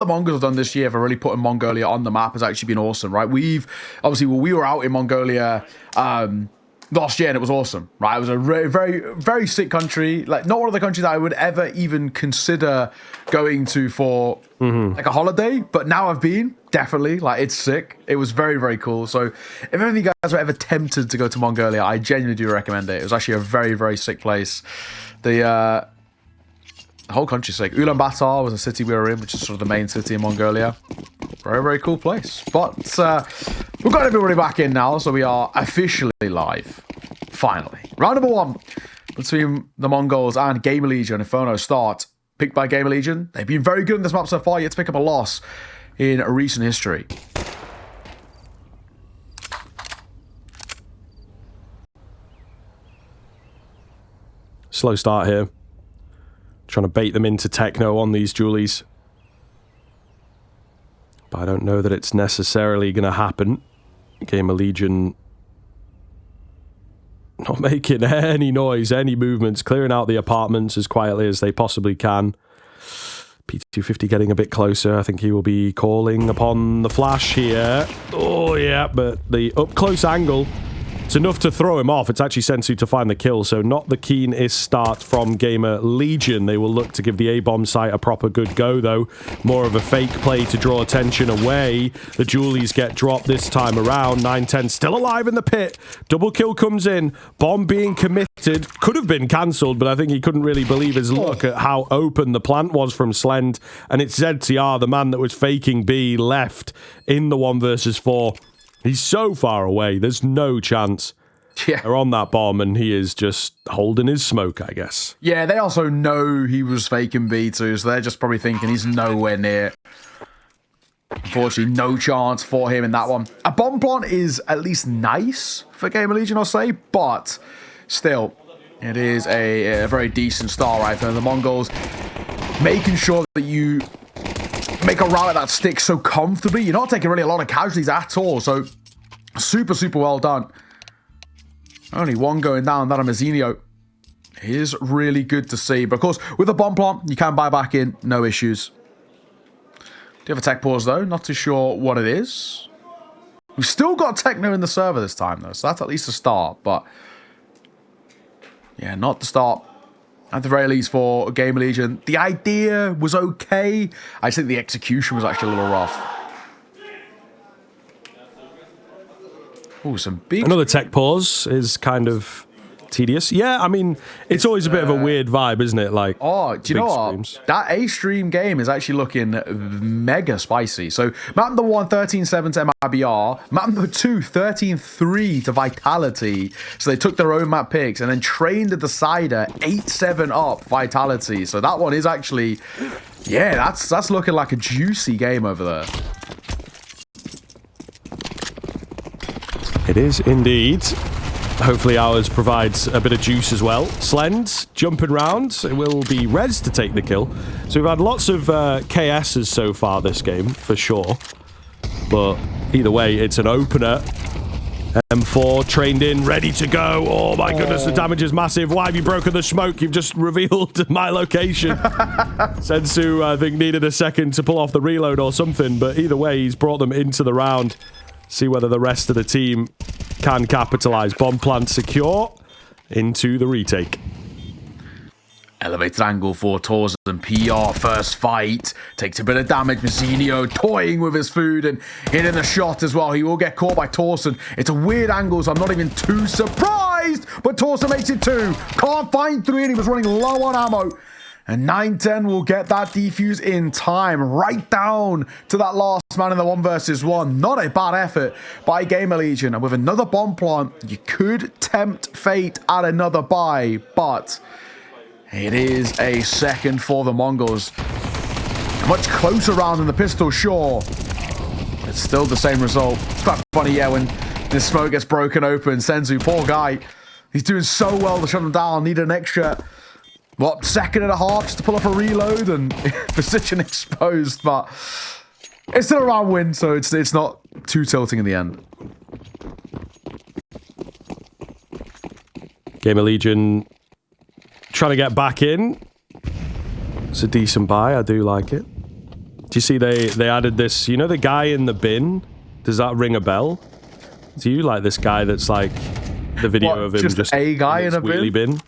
the Mongols have done this year for really putting Mongolia on the map has actually been awesome, right? We've obviously, we were out in Mongolia last year and it was awesome, right? It was a very sick country, like not one of the countries that I would ever even consider going to for like a holiday, but now I've been, definitely, like it's sick. It was very cool. So if any of you guys were ever tempted to go to Mongolia, I genuinely do recommend it. It was actually a very sick place. The whole country's sick. Ulaanbaatar was a city we were in, which is sort of the main city in Mongolia. Very cool place. But we've got everybody back in now, so we are officially live. Finally. Round number 1 between the Mongols and GamerLegion. Inferno start. Picked by GamerLegion. They've been very good in this map so far, yet to pick up a loss in recent history. Slow start here. Trying to bait them into techno on these Julies. But I don't know that it's necessarily going to happen. GamerLegion not making any noise, any movements, clearing out the apartments as quietly as they possibly can. P250 getting a bit closer. I think he will be calling upon the flash here. Oh, yeah, but the up-close angle, it's enough to throw him off. It's actually Sensu to find the kill, so not the keenest start from GamerLegion. They will look to give the A-bomb site a proper good go, though. More of a fake play to draw attention away. The Julies get dropped this time around. 9-10 still alive in the pit. Double kill comes in. Bomb being committed. Could have been cancelled, but I think he couldn't really believe his luck at how open the plant was from Slend. And it's ZTR, the man that was faking B, left in the 1 versus 4. He's so far away, there's no chance. Yeah. They're on that bomb, and he is just holding his smoke, I guess. Yeah, they also know he was faking B too, so they're just probably thinking he's nowhere near. Unfortunately, no chance for him in that one. A bomb plant is at least nice for GamerLegion, I'll say, but still, it is a very decent start, right? For the Mongols, making sure that you make a route that sticks so comfortably. You're not taking really a lot of casualties at all, so super well done. Only one going down, that of Mazzinho. Is really good to see. But of course, with a bomb plant, you can buy back in, no issues. Do you have a tech pause though? Not too sure what it is. We've still got techno in the server this time though, so that's at least a start, but yeah, not the start. At the very least for GamerLegion. The idea was okay. I think the execution was actually a little rough. Oh, some big... Another tech pause is kind of tedious. Yeah, I mean, it's always a bit of a weird vibe, isn't it? Like, oh, do you know what? streams. That A-stream game is actually looking mega spicy. So, map number 1, 13-7 to MIBR. Map number 2, 13-3 to Vitality. So, they took their own map picks and then trained the decider 8-7 up Vitality. So, that one is actually... Yeah, that's looking like a juicy game over there. It is indeed. Hopefully ours provides a bit of juice as well. Slend jumping round. It will be Rez to take the kill. So we've had lots of KSs so far this game, for sure. But either way, it's an opener. M4 trained in, ready to go. Oh my goodness, the damage is massive. Why have you broken the smoke? You've just revealed my location. Sensu, I think, needed a second to pull off the reload or something. But either way, he's brought them into the round. See whether the rest of the team can capitalize. Bomb plant secure into the retake. Elevated angle for Torsen. PR first fight. Takes a bit of damage. Mazzinho toying with his food and hitting the shot as well. He will get caught by Torsen. It's a weird angle, so I'm not even too surprised. But Torsen makes it 2. Can't find 3, and he was running low on ammo. And 9-10 will get that defuse in time, right down to that last man in the 1 versus 1. Not a bad effort by GamerLegion. And with another bomb plant, you could tempt fate at another buy, but it is a second for the Mongols. A much closer round than the pistol, sure. It's still the same result. It's quite funny, yeah, when this smoke gets broken open. Sensu, poor guy. He's doing so well to shut him down. Needed an extra... what, second and a half just to pull off a reload and position exposed, but it's still a round win, so it's not too tilting in the end. GamerLegion trying to get back in. It's a decent buy, I do like it. Do you see they added this? You know the guy in the bin? Does that ring a bell? Do you like this guy that's like the video What, of him just a guy in a wheelie bin?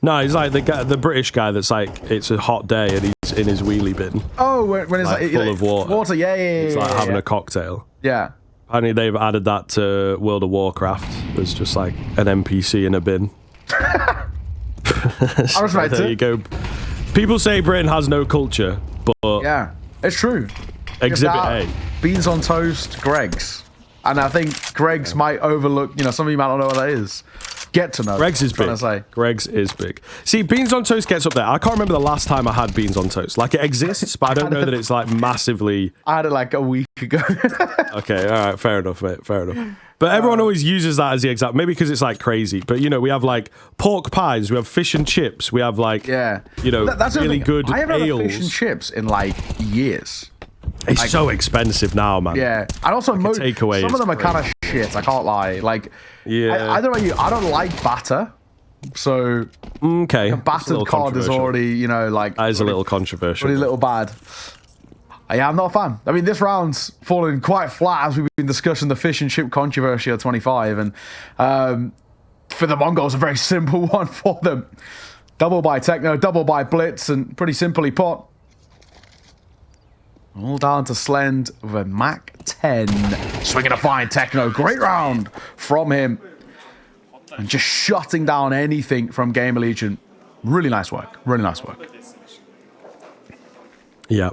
No, he's like the British guy that's like, it's a hot day and he's in his wheelie bin. Oh, when it's like full of water. Water, yeah. It's like having yeah. a cocktail. Yeah. Apparently they've added that to World of Warcraft. There's just like an NPC in a bin. I respect it. There you go. People say Britain has no culture, but Yeah, it's true. Exhibit A. Beans on toast, Greg's. And I think Greg's might overlook, some of you might not know what that is. Get to know. Greg's is big. Greg's is big. See, beans on toast gets up there. I can't remember the last time I had beans on toast. Like, it exists, but I don't know that it's like massively. I had it like a week ago. Okay, all right, fair enough, mate. Fair enough. But everyone always uses that as the exact. Maybe because it's like crazy. But we have like pork pies, we have fish and chips, we have like that's really good I haven't ales. had fish and chips in like years. It's so expensive now, man. Yeah, and also takeaway some of them are crazy. kind of shit. I can't lie. Like, Yeah. I don't know you. I don't like batter, so Okay. a battered cod is already like That is a little controversial. pretty little bad. Yeah, I'm not a fan. I mean, this round's fallen quite flat as we've been discussing the fish and chip controversy at 25, and for the Mongols, a very simple one for them. Double by Techno, double by Blitz, and pretty simply put, all down to Slend with a Mac 10. Swinging a fine Techno. Great round from him. And just shutting down anything from GamerLegion. Really nice work. Really nice work. Yeah.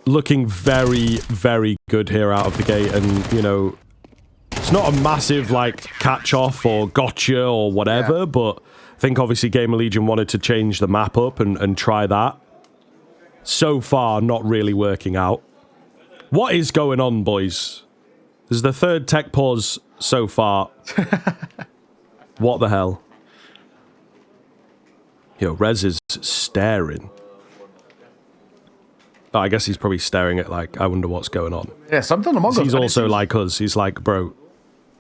Looking very, very good here out of the gate. And, it's not a massive, like, catch-off or gotcha or whatever, but I think obviously GamerLegion wanted to change the map up and try that. So far, not really working out. What is going on, boys? This is the third tech pause so far. What the hell? Yo, Rez is staring. Oh, I guess he's probably staring at, like, I wonder what's going on. Yeah, something the Mongols. He's also like us. He's like, bro,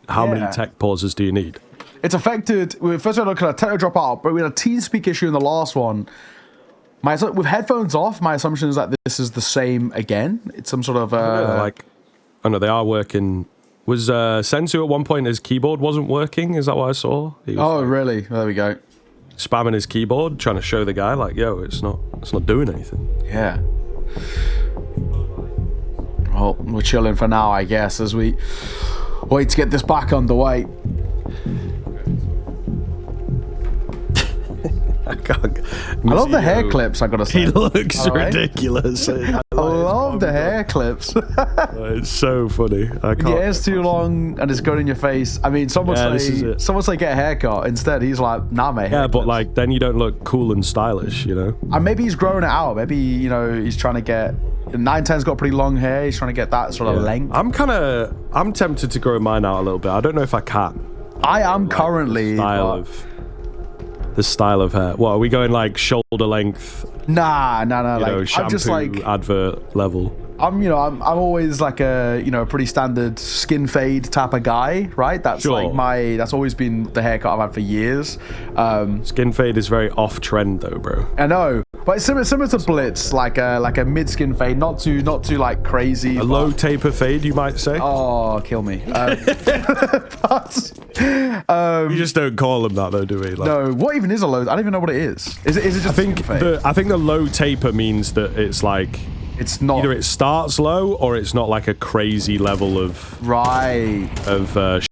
how many tech pauses do you need? It's affected. First, we had a Techno drop out, but we had a TeamSpeak issue in the last one. With headphones off, my assumption is that this is the same again. It's some sort of I know they are working. Was Sensu at one point his keyboard wasn't working? Is that what I saw? He was really? There we go. Spamming his keyboard, trying to show the guy like, yo, it's not doing anything. Yeah. Well, we're chilling for now, I guess, as we wait to get this back underway. I love the hair clips, I gotta say. He looks ridiculous. I love the hair clips. It's so funny. I can't. Your hair's too long and it's going in your face. I mean, someone say get a haircut. Instead, he's like, nah, mate. Yeah, but like, then you don't look cool and stylish, And maybe he's growing it out. Maybe, he's trying to get... 910's got pretty long hair. He's trying to get that sort of length. I'm tempted to grow mine out a little bit. I don't know if I can. I am currently... The style of hair. What, are we going like shoulder length? Nah. Like, shampoo, I'm just like advert level. I'm always like a pretty standard skin fade type of guy, right? That's that's always been the haircut I've had for years. Skin fade is very off trend though, bro. I know, but it's similar to Blitz, like a mid skin fade, not too like crazy. A low taper fade, you might say. Oh, kill me. We just don't call them that though, do we? Like, no, what even is a low? I don't even know what it is. Is it just? I think the low taper means that it's like. It's not. Either it starts low or it's not like a crazy level of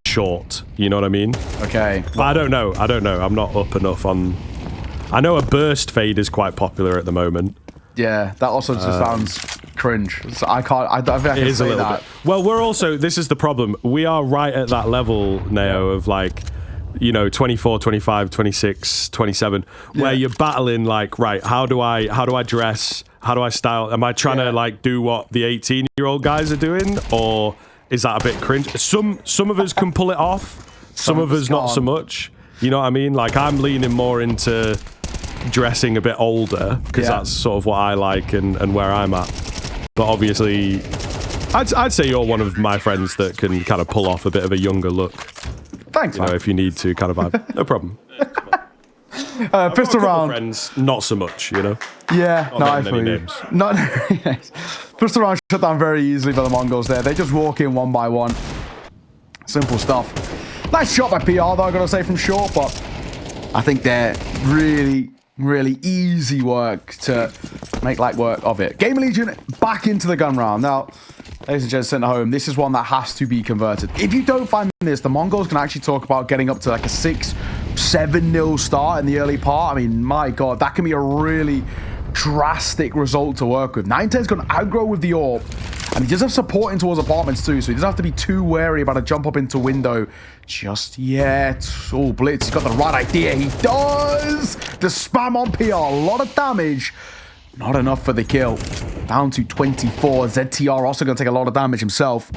short. You know what I mean? Okay. But I don't know. I'm not up enough on. I know a burst fade is quite popular at the moment. Yeah, that also just sounds cringe. So I can't. I don't think I can say that. Bit. Well, we're also. This is the problem. We are right at that level now of like. 24, 25, 26, 27, where you're battling like, right, how do I dress? How do I style? Am I trying to like do what the 18-year-old guys are doing? Or is that a bit cringe? Some of us can pull it off. Some of us not so much. You know what I mean? Like I'm leaning more into dressing a bit older because that's sort of what I like and where I'm at. But obviously, I'd say you're one of my friends that can kind of pull off a bit of a younger look. Thanks, man. If you need to, kind of vibe. No problem. Pistol round. Friends, not so much, Yeah, not I feel you. Not First round shut down very easily by the Mongols there. They just walk in one by one. Simple stuff. Nice shot by PR though, I gotta say, from short, but I think they're really, really easy work to make light work of it. GamerLegion back into the gun round. Now, ladies and gents, sent home, this is one that has to be converted. If you don't find this, the Mongols can actually talk about getting up to like a 6-7-0 start in the early part. I mean, my God, that can be a really drastic result to work with. 910's going to aggro with the AWP, and he does have supporting towards apartments too, so he doesn't have to be too wary about a jump up into window just yet. Oh, Blitz, he's got the right idea. He does! The spam on PR, a lot of damage. Not enough for the kill. Down to 24. ZTR also going to take a lot of damage himself.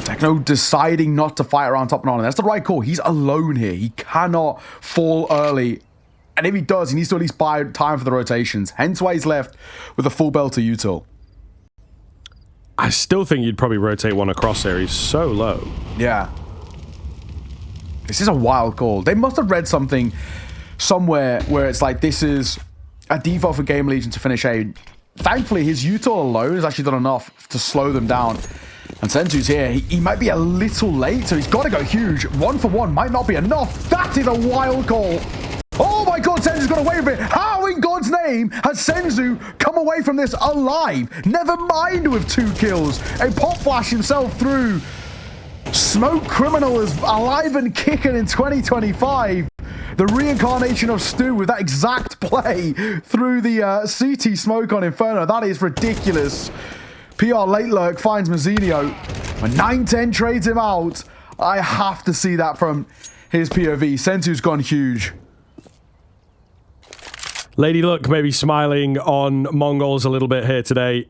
Techno deciding not to fight around top and on, and that's the right call. He's alone here. He cannot fall early. And if he does, he needs to at least buy time for the rotations. Hence why he's left with a full belter util. I still think you'd probably rotate one across there. He's so low. Yeah. This is a wild call. They must have read something somewhere where it's like, this is a default for GamerLegion to finish A. Thankfully, his util alone has actually done enough to slow them down. And Senzu's here. He might be a little late, so he's got to go huge. 1 for 1 might not be enough. That is a wild call. Oh my God, Senzu's got away with it. How in God's name has Senzu come away from this alive? Never mind with 2 kills. A pop flash himself through. Smoke Criminal is alive and kicking in 2025. The reincarnation of Stu with that exact play through the CT smoke on Inferno. That is ridiculous. PR late lurk finds Mazzinho. When 910 trades him out, I have to see that from his POV. Senzu's gone huge. Lady Luck maybe smiling on Mongols a little bit here today.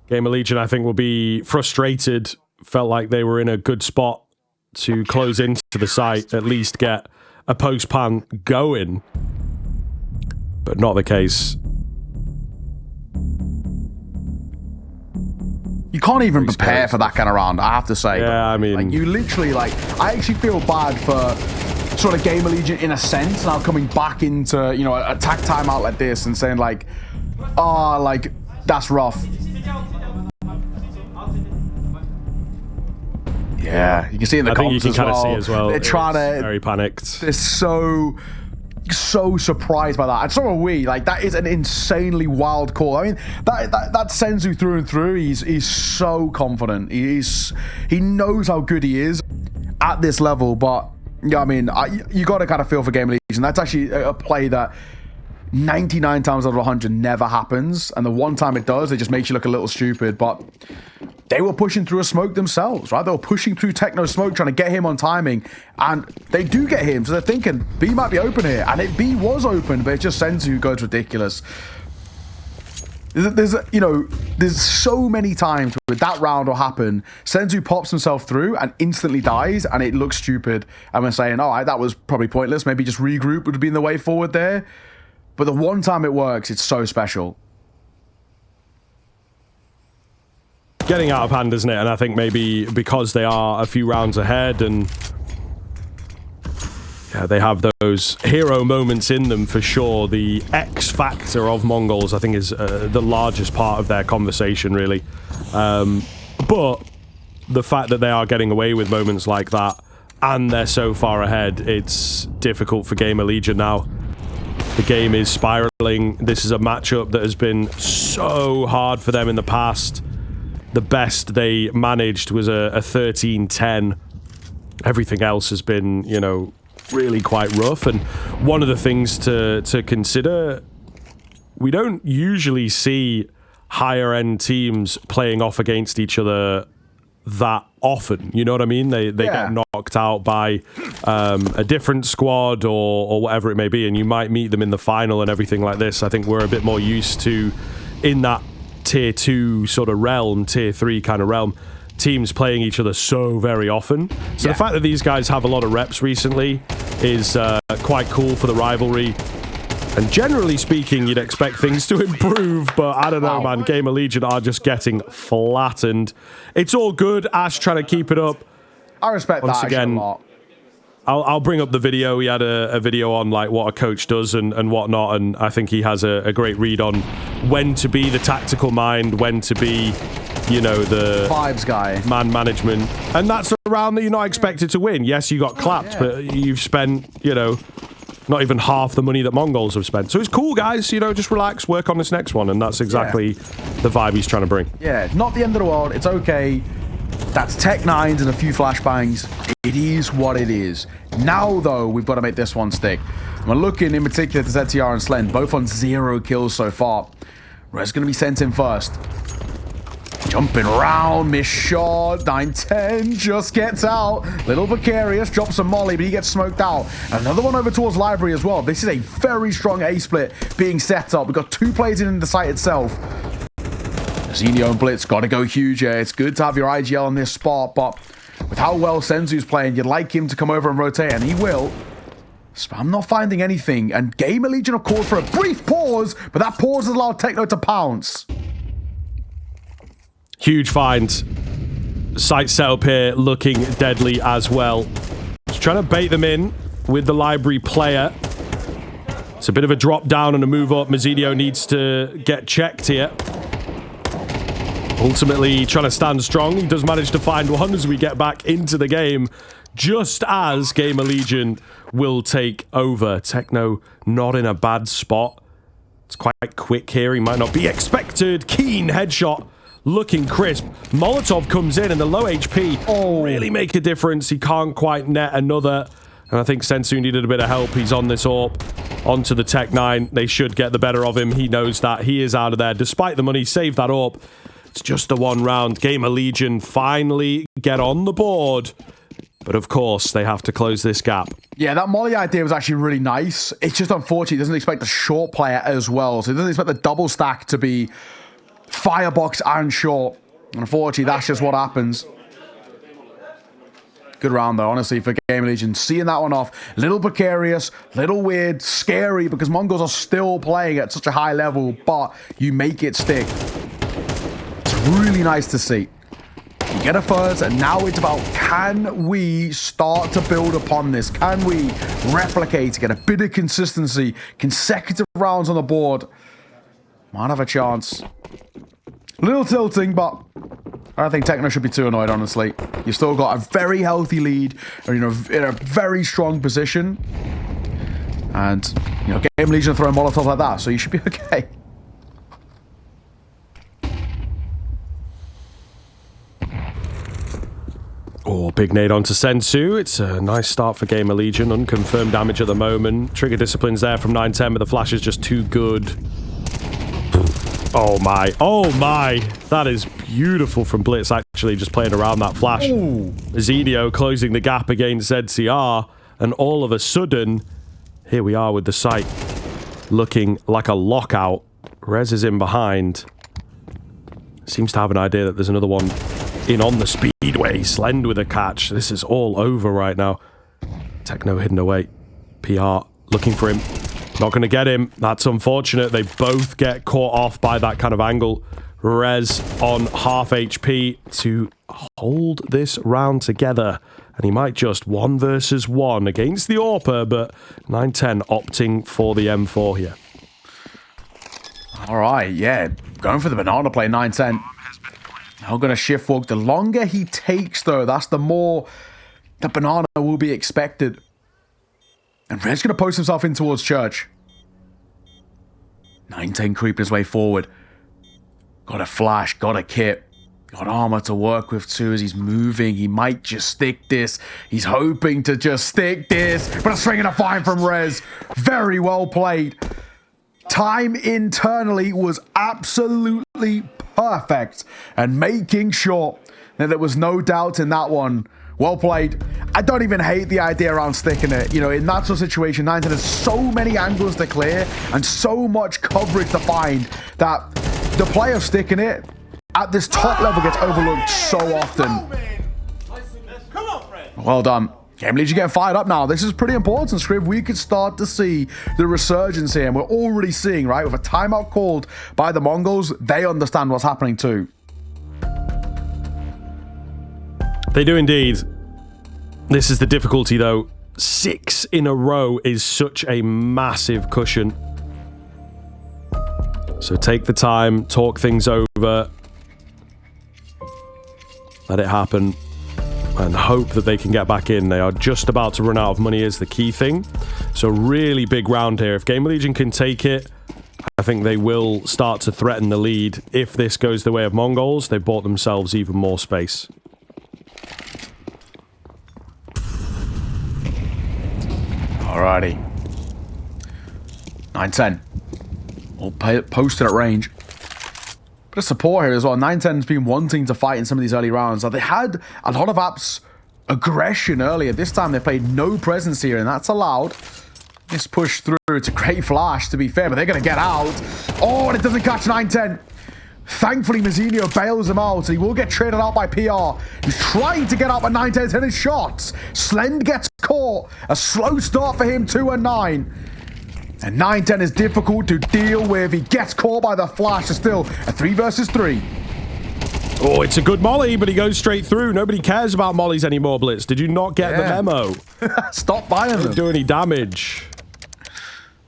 GamerLegion, I think, will be frustrated. Felt like they were in a good spot to close into the site, at least get a post-pan going. But not the case. You can't even prepare for that kind of round, I have to say. Yeah, I mean... like, you literally, like... I actually feel bad for sort of GamerLegion in a sense, now coming back into, you know, a attack timeout like this and saying, like, oh, like, that's rough. Yeah, you can see in the I think you comps can as kind well. of see as well. They're trying to... very panicked. They're so surprised by that, and so are we. Like, that is an insanely wild call. I mean, that Senzu through and through. He's so confident. He knows how good he is at this level. But yeah, I mean, you got to kind of feel for GamerLegion. That's actually a play that 99 times out of 100 never happens, and the one time it does, it just makes you look a little stupid. But they were pushing through a smoke themselves, right? They were pushing through Techno smoke, trying to get him on timing, and they do get him, so they're thinking B might be open here, and B was open, but it just Senzu who goes ridiculous. There's so many times where that round will happen, Senzu pops himself through and instantly dies, and it looks stupid, and we're saying, all right, that was probably pointless, maybe just regroup would have been the way forward there. But the one time it works, it's so special. Getting out of hand, isn't it? And I think maybe because they are a few rounds ahead and yeah, they have those hero moments in them for sure. The X factor of Mongols, I think, is the largest part of their conversation, really. But the fact that they are getting away with moments like that and they're so far ahead, it's difficult for GamerLegion now. The game is spiraling. This is a matchup that has been so hard for them in the past. The best they managed was a 13-10. Everything else has been, you know, really quite rough. And one of the things to consider, we don't usually see higher end teams playing off against each other that often. You know what I mean? They get knocked out by a different squad or whatever it may be, and you might meet them in the final and everything like this. I think we're a bit more used to, in that tier 2 sort of realm, tier 3 kind of realm, teams playing each other so very often. So the fact that these guys have a lot of reps recently is quite cool for the rivalry. And generally speaking, you'd expect things to improve, but I don't know, man. GamerLegion are just getting flattened. It's all good. Ash trying to keep it up. I respect Once that again, a lot. I'll bring up the video. He had a video on like what a coach does and whatnot, and I think he has a great read on when to be the tactical mind, when to be, you know, the vibes guy, man management. And that's a round that you're not expected to win. Yes, you got clapped, but you've spent, you know, not even half the money that Mongols have spent. So it's cool, guys. You know, just relax, work on this next one, and that's exactly the vibe he's trying to bring. Yeah, not the end of the world. It's okay. That's Tech 9s and a few flashbangs. It is what it is. Now, though, we've got to make this one stick. And we're looking in particular to ZTR and Slend, both on 0 kills so far. Rez going to be sent in first. Jumping around, miss shot, 9-10, just gets out. Little Vicarious drops a molly, but he gets smoked out. Another one over towards Library as well. This is a very strong A-split being set up. We've got 2 players in the site itself. Zenio and Blitz got to go huge here. It's good to have your IGL on this spot, but with how well Senzu's playing, you'd like him to come over and rotate, and he will. So I'm not finding anything, and GamerLegion have called for a brief pause, but that pause has allowed Techno to pounce. Huge find. Site setup here looking deadly as well. Just trying to bait them in with the Library player. It's a bit of a drop down and a move up. Mazzidio needs to get checked here. Ultimately trying to stand strong. He does manage to find one as we get back into the game, just as GamerLegion will take over. Techno not in a bad spot. It's quite quick here. He might not be expected. Keen headshot. Looking crisp. Molotov comes in and the low HP really make a difference. He can't quite net another. And I think Sensu needed a bit of help. He's on this AWP. Onto the Tech 9. They should get the better of him. He knows that. He is out of there. Despite the money, save that AWP. It's just the one round. GamerLegion finally get on the board. But of course, they have to close this gap. Yeah, that molly idea was actually really nice. It's just unfortunate he doesn't expect the short player as well. So he doesn't expect the double stack to be firebox and short. Unfortunately, that's just what happens. Good round, though, honestly, for GamerLegion. Seeing that one off. Little precarious, little weird, scary, because Mongols are still playing at such a high level, but you make it stick. It's really nice to see. You get a first, and now it's about, can we start to build upon this? Can we replicate, get a bit of consistency, consecutive rounds on the board? Might have a chance. A little tilting, but I don't think Techno should be too annoyed, honestly. You've still got a very healthy lead, or, you know, in a very strong position. And, you know, GamerLegion throwing Molotov like that, so you should be okay. Oh, big nade onto Sensu. It's a nice start for GamerLegion. Unconfirmed damage at the moment. Trigger discipline's there from 9-10, but the flash is just too good. Oh my. Oh my. That is beautiful from Blitz, actually, just playing around that flash. Zenio closing the gap against ZCR, and all of a sudden, here we are with the site looking like a lockout. Rez is in behind. Seems to have an idea that there's another one in on the speedway. Slend with a catch. This is all over right now. Techno hidden away. PR looking for him. Not going to get him. That's unfortunate. They both get caught off by that kind of angle. Rez on half HP to hold this round together. And he might just 1 versus 1 against the AWPer, but 9-10 opting for the M4 here. All right, yeah. Going for the banana play, 9-10. Now going to shift walk. The longer he takes, though, that's the more the banana will be expected. And Red's going to post himself in towards Church. 9-10 creeping his way forward. Got a flash, got a kit. Got armor to work with too as he's moving. He might just stick this. He's hoping to just stick this. But a swing and a fine from Rez. Very well played. Time internally was absolutely perfect. And making sure that there was no doubt in that one. Well played. I don't even hate the idea around sticking it. You know, in that sort of situation, 9-10 has so many angles to clear and so much coverage to find that the play of sticking it at this top level gets overlooked so often. Well done. GamerLegion getting fired up now. This is pretty important, Scrib. We could start to see the resurgence here. And we're already seeing, right, with a timeout called by the Mongols, they understand what's happening too. They do indeed. This is the difficulty, though. 6 in a row is such a massive cushion. So take the time, talk things over, let it happen, and hope that they can get back in. They are just about to run out of money is the key thing. So really big round here. If GamerLegion can take it, I think they will start to threaten the lead. If this goes the way of MongolZ, they've bought themselves even more space. Alrighty. 9-10. All posted at range. Bit of support here as well. 9-10's been wanting to fight in some of these early rounds. They had a lot of aggression earlier. This time they played no presence here, and that's allowed. This push through. It's a great flash, to be fair, but they're going to get out. Oh, and it doesn't catch 9-10. Thankfully, Mazzinho bails him out, and he will get traded out by PR. He's trying to get out, but 9-10's hitting shots. Slend gets caught. A slow start for him, 2 and 9. And 9-10 is difficult to deal with. He gets caught by the flash. It's still a 3 versus 3. Oh, it's a good molly, but he goes straight through. Nobody cares about mollies anymore, Blitz. Did you not get the memo? Stop buying them. Don't do any damage.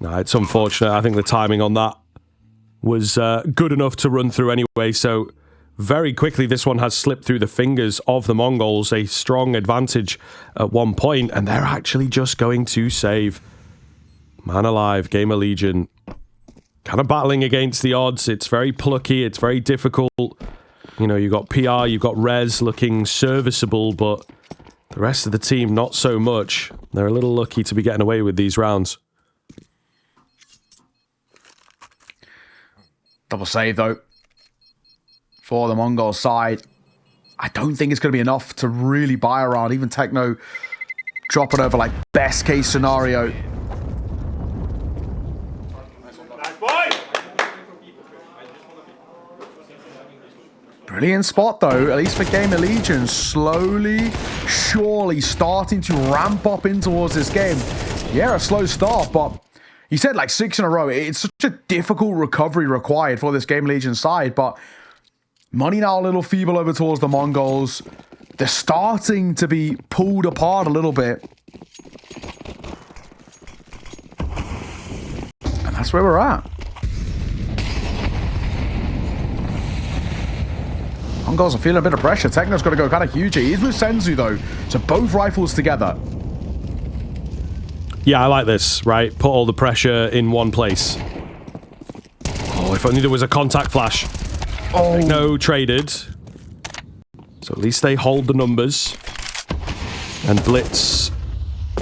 No, it's unfortunate. I think the timing on that was good enough to run through anyway. So very quickly, this one has slipped through the fingers of the MongolZ. A strong advantage at one point, and they're actually just going to save. Man alive, GamerLegion. Kind of battling against the odds. It's very plucky. It's very difficult. You know, you've got PR, you've got Rez looking serviceable, but the rest of the team, not so much. They're a little lucky to be getting away with these rounds. Double save, though, for the MongolZ side. I don't think it's going to be enough to really buy a round. Even Techno dropping over, like, best case scenario. Brilliant spot, though, at least for GamerLegion. Slowly, surely starting to ramp up in towards this game. Yeah, a slow start, but you said like 6 in a row. It's such a difficult recovery required for this GamerLegion side, but money now a little feeble over towards the MongolZ. They're starting to be pulled apart a little bit. And that's where we're at. MongolZ are feeling a bit of pressure. Techno's got to go kind of huge here. He's with Senzu, though. So both rifles together. Yeah, I like this, right? Put all the pressure in one place. Oh, if only there was a contact flash. Oh. No traded. So at least they hold the numbers. And Blitz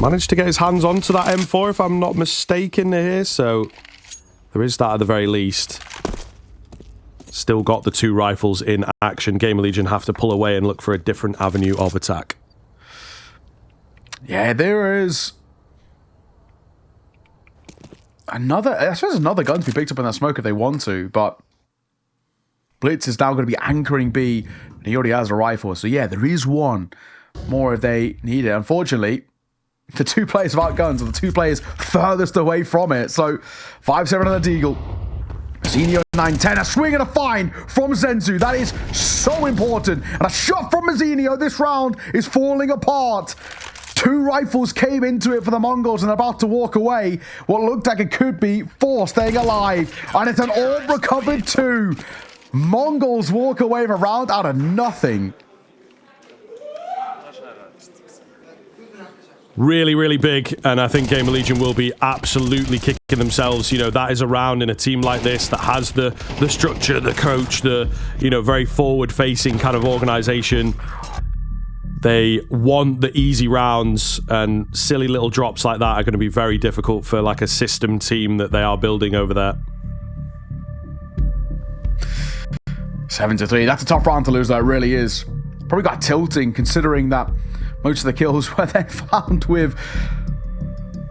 managed to get his hands onto that M4, if I'm not mistaken here. So there is that at the very least. Still got the 2 rifles in action. GamerLegion have to pull away and look for a different avenue of attack. Yeah, there is another, I suppose another gun to be picked up in that smoke if they want to, but Blitz is now going to be anchoring B, and he already has a rifle. So yeah, there is one more if they need it. Unfortunately, the 2 players without guns are the 2 players furthest away from it. So 5-7 on the Deagle. Mazzinho 9-10, a swing and a find from Senzu. That is so important. And a shot from Mazzinho. This round is falling apart. 2 rifles came into it for the MongolZ and about to walk away. What looked like it could be 4 staying alive. And it's an orb recovered 2. MongolZ walk away with a round out of nothing. Really, really big, and I think GamerLegion will be absolutely kicking themselves. You know, that is a round in a team like this that has the structure, the coach, the, you know, very forward-facing kind of organization. They want the easy rounds, and silly little drops like that are going to be very difficult for like a system team that they are building over there. 7-3. That's a tough round to lose, though. It really is. Probably got tilting, considering that most of the kills were then found with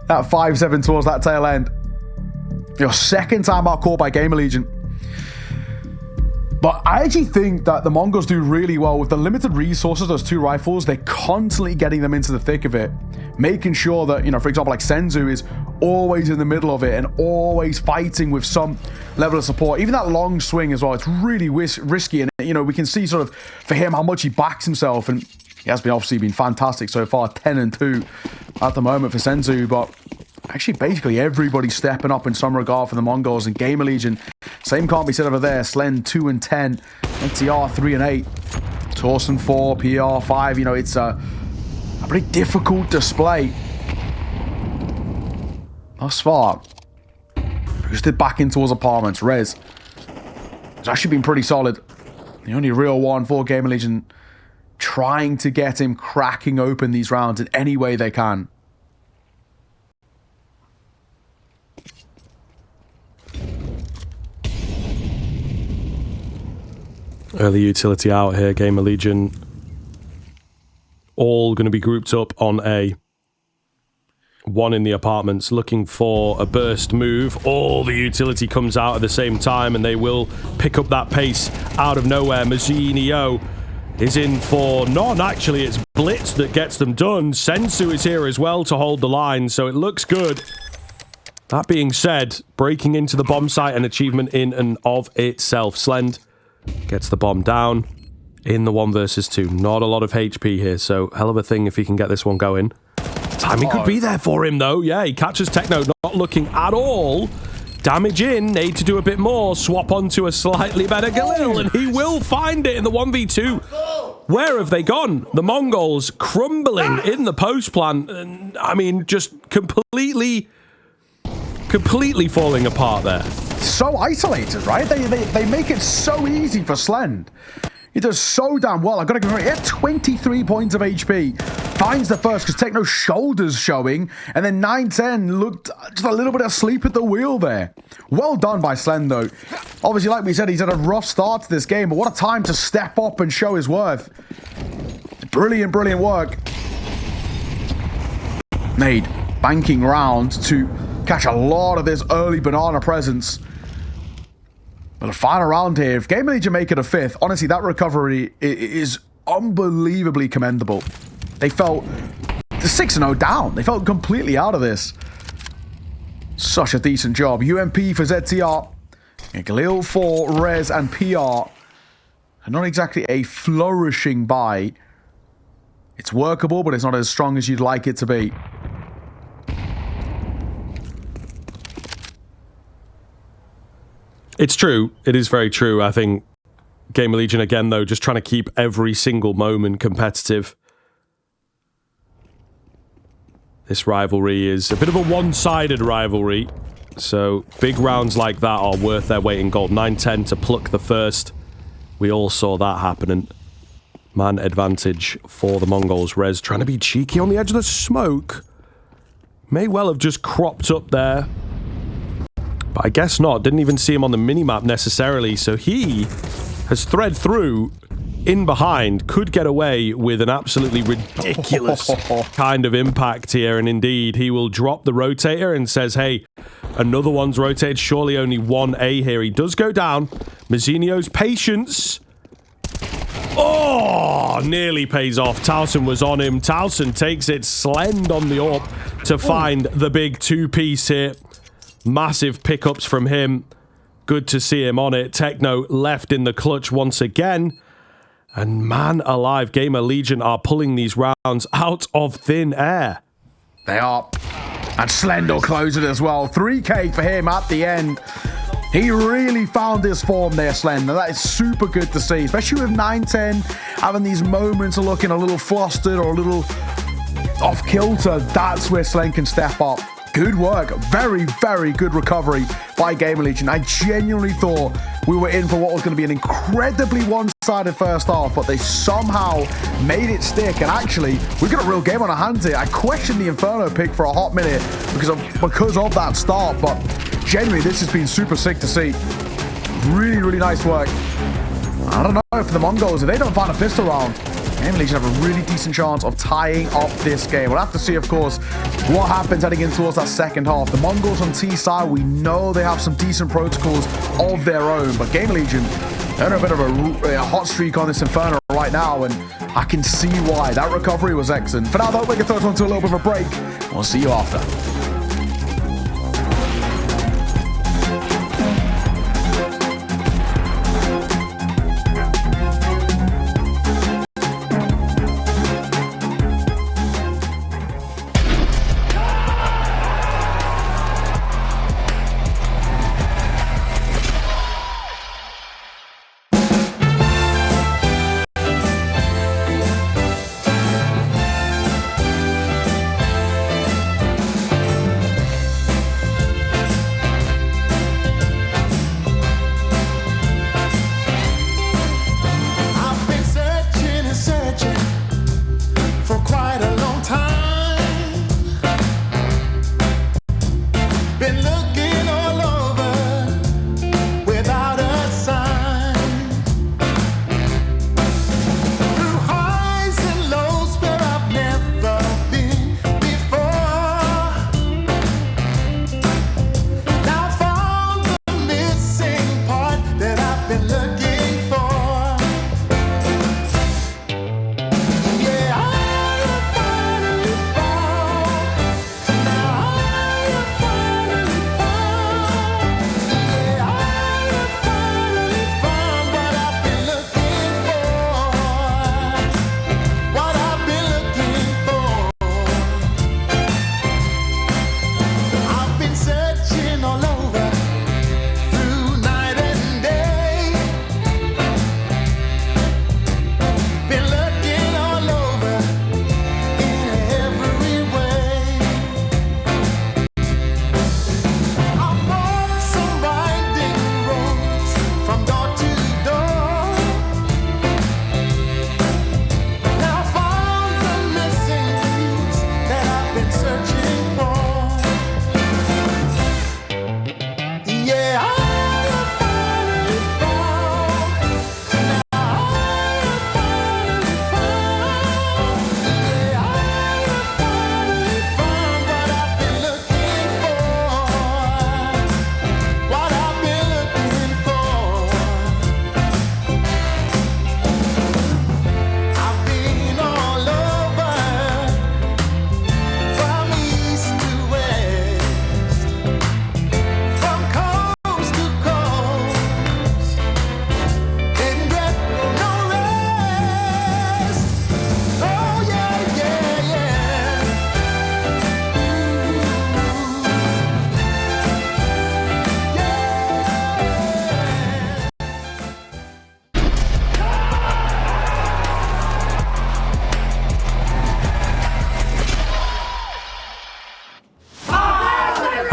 that 5-7 towards that tail end. Your second time out caught by GamerLegion. But I actually think that the MongolZ do really well with the limited resources, those 2 rifles. They're constantly getting them into the thick of it, making sure that, you know, for example, like Senzu is always in the middle of it and always fighting with some level of support. Even that long swing as well, it's really risky. And, you know, we can see sort of for him how much he backs himself. And He has been obviously been fantastic so far, 10-2 at the moment for Senzu, but actually basically everybody stepping up in some regard for the Mongols and GamerLegion. Same can't be said over there. Slen 2-10, NTR 3-8, Torsen 4, PR 5. You know, it's a pretty difficult display thus far. Boosted back in towards apartments. Rez has actually been pretty solid. The only real one for GamerLegion, trying to get him cracking open these rounds in any way they can. Early utility out here, GamerLegion. All going to be grouped up on A. One in the apartments, looking for a burst move. All the utility comes out at the same time, and they will pick up that pace out of nowhere. Mazzinio is in for none. Actually, it's Blitz that gets them done. Sensu is here as well to hold the line, so it looks good. That being said, breaking into the bomb site, an achievement in and of itself. Slend gets the bomb down in the 1 versus 2. Not a lot of HP here, so hell of a thing if he can get this one going. Timing could be there for him, though. Yeah, he catches Techno, not looking at all. Damage in, need to do a bit more. Swap onto a slightly better Galil, and he will find it in the 1v2. Where have they gone? The Mongols crumbling in the post plant. I mean, just completely falling apart there. So isolated, right? They make it so easy for Slend. He does so damn well. I've got to give him he had 23 points of HP. Finds the first because Techno's shoulders showing. And then 9-10 looked just a little bit asleep at the wheel there. Well done by Slend, though. Obviously, like we said, he's had a rough start to this game. But what a time to step up and show his worth. Brilliant, brilliant work. Made banking round to catch a lot of this early banana presence. But a final round here. If GamerLegion make it a 5th, honestly, that recovery is unbelievably commendable. They felt 6-0 down. They felt completely out of this. Such a decent job. UMP for ZTR. Galil for Rez and PR. And not exactly a flourishing buy. It's workable, but it's not as strong as you'd like it to be. It's true. It is very true. I think GamerLegion, again, though, just trying to keep every single moment competitive. This rivalry is a bit of a one-sided rivalry. So big rounds like that are worth their weight in gold. 9-10 to pluck the first. We all saw that happening. Man advantage for the Mongols. Rez trying to be cheeky on the edge of the smoke. May well have just cropped up there. But I guess not. Didn't even see him on the minimap necessarily. So he has thread through in behind. Could get away with an absolutely ridiculous kind of impact here. And indeed, he will drop the rotator and says, hey, another one's rotated. Surely only one A here. He does go down. Mazzinio's patience. Oh, nearly pays off. Towson was on him. Towson takes it. Slend on the AWP to find the big 2-piece here. Massive pickups from him. Good to see him on it. Techno left in the clutch once again. And man alive, GamerLegion are pulling these rounds out of thin air. They are. And Slend will close it as well. 3K for him at the end. He really found his form there, Slend. That is super good to see. Especially with 9-10 having these moments of looking a little flustered or a little off kilter. That's where Slend can step up. Good work. Very, very good recovery by GamerLegion. I genuinely thought we were in for what was going to be an incredibly one-sided first half, but they somehow made it stick. And actually, we've got a real game on our hands here. I questioned the Inferno pick for a hot minute because of that start, but genuinely, this has been super sick to see. Really, really nice work. I don't know if the Mongols, if they don't find a pistol round, GamerLegion have a really decent chance of tying up this game. We'll have to see, of course, what happens heading in towards that second half. The Mongols on T side, we know they have some decent protocols of their own, but GamerLegion, they're on a bit of a hot streak on this Inferno right now, and I can see why. That recovery was excellent. For now, though, we can throw it onto a little bit of a break. We'll see you after.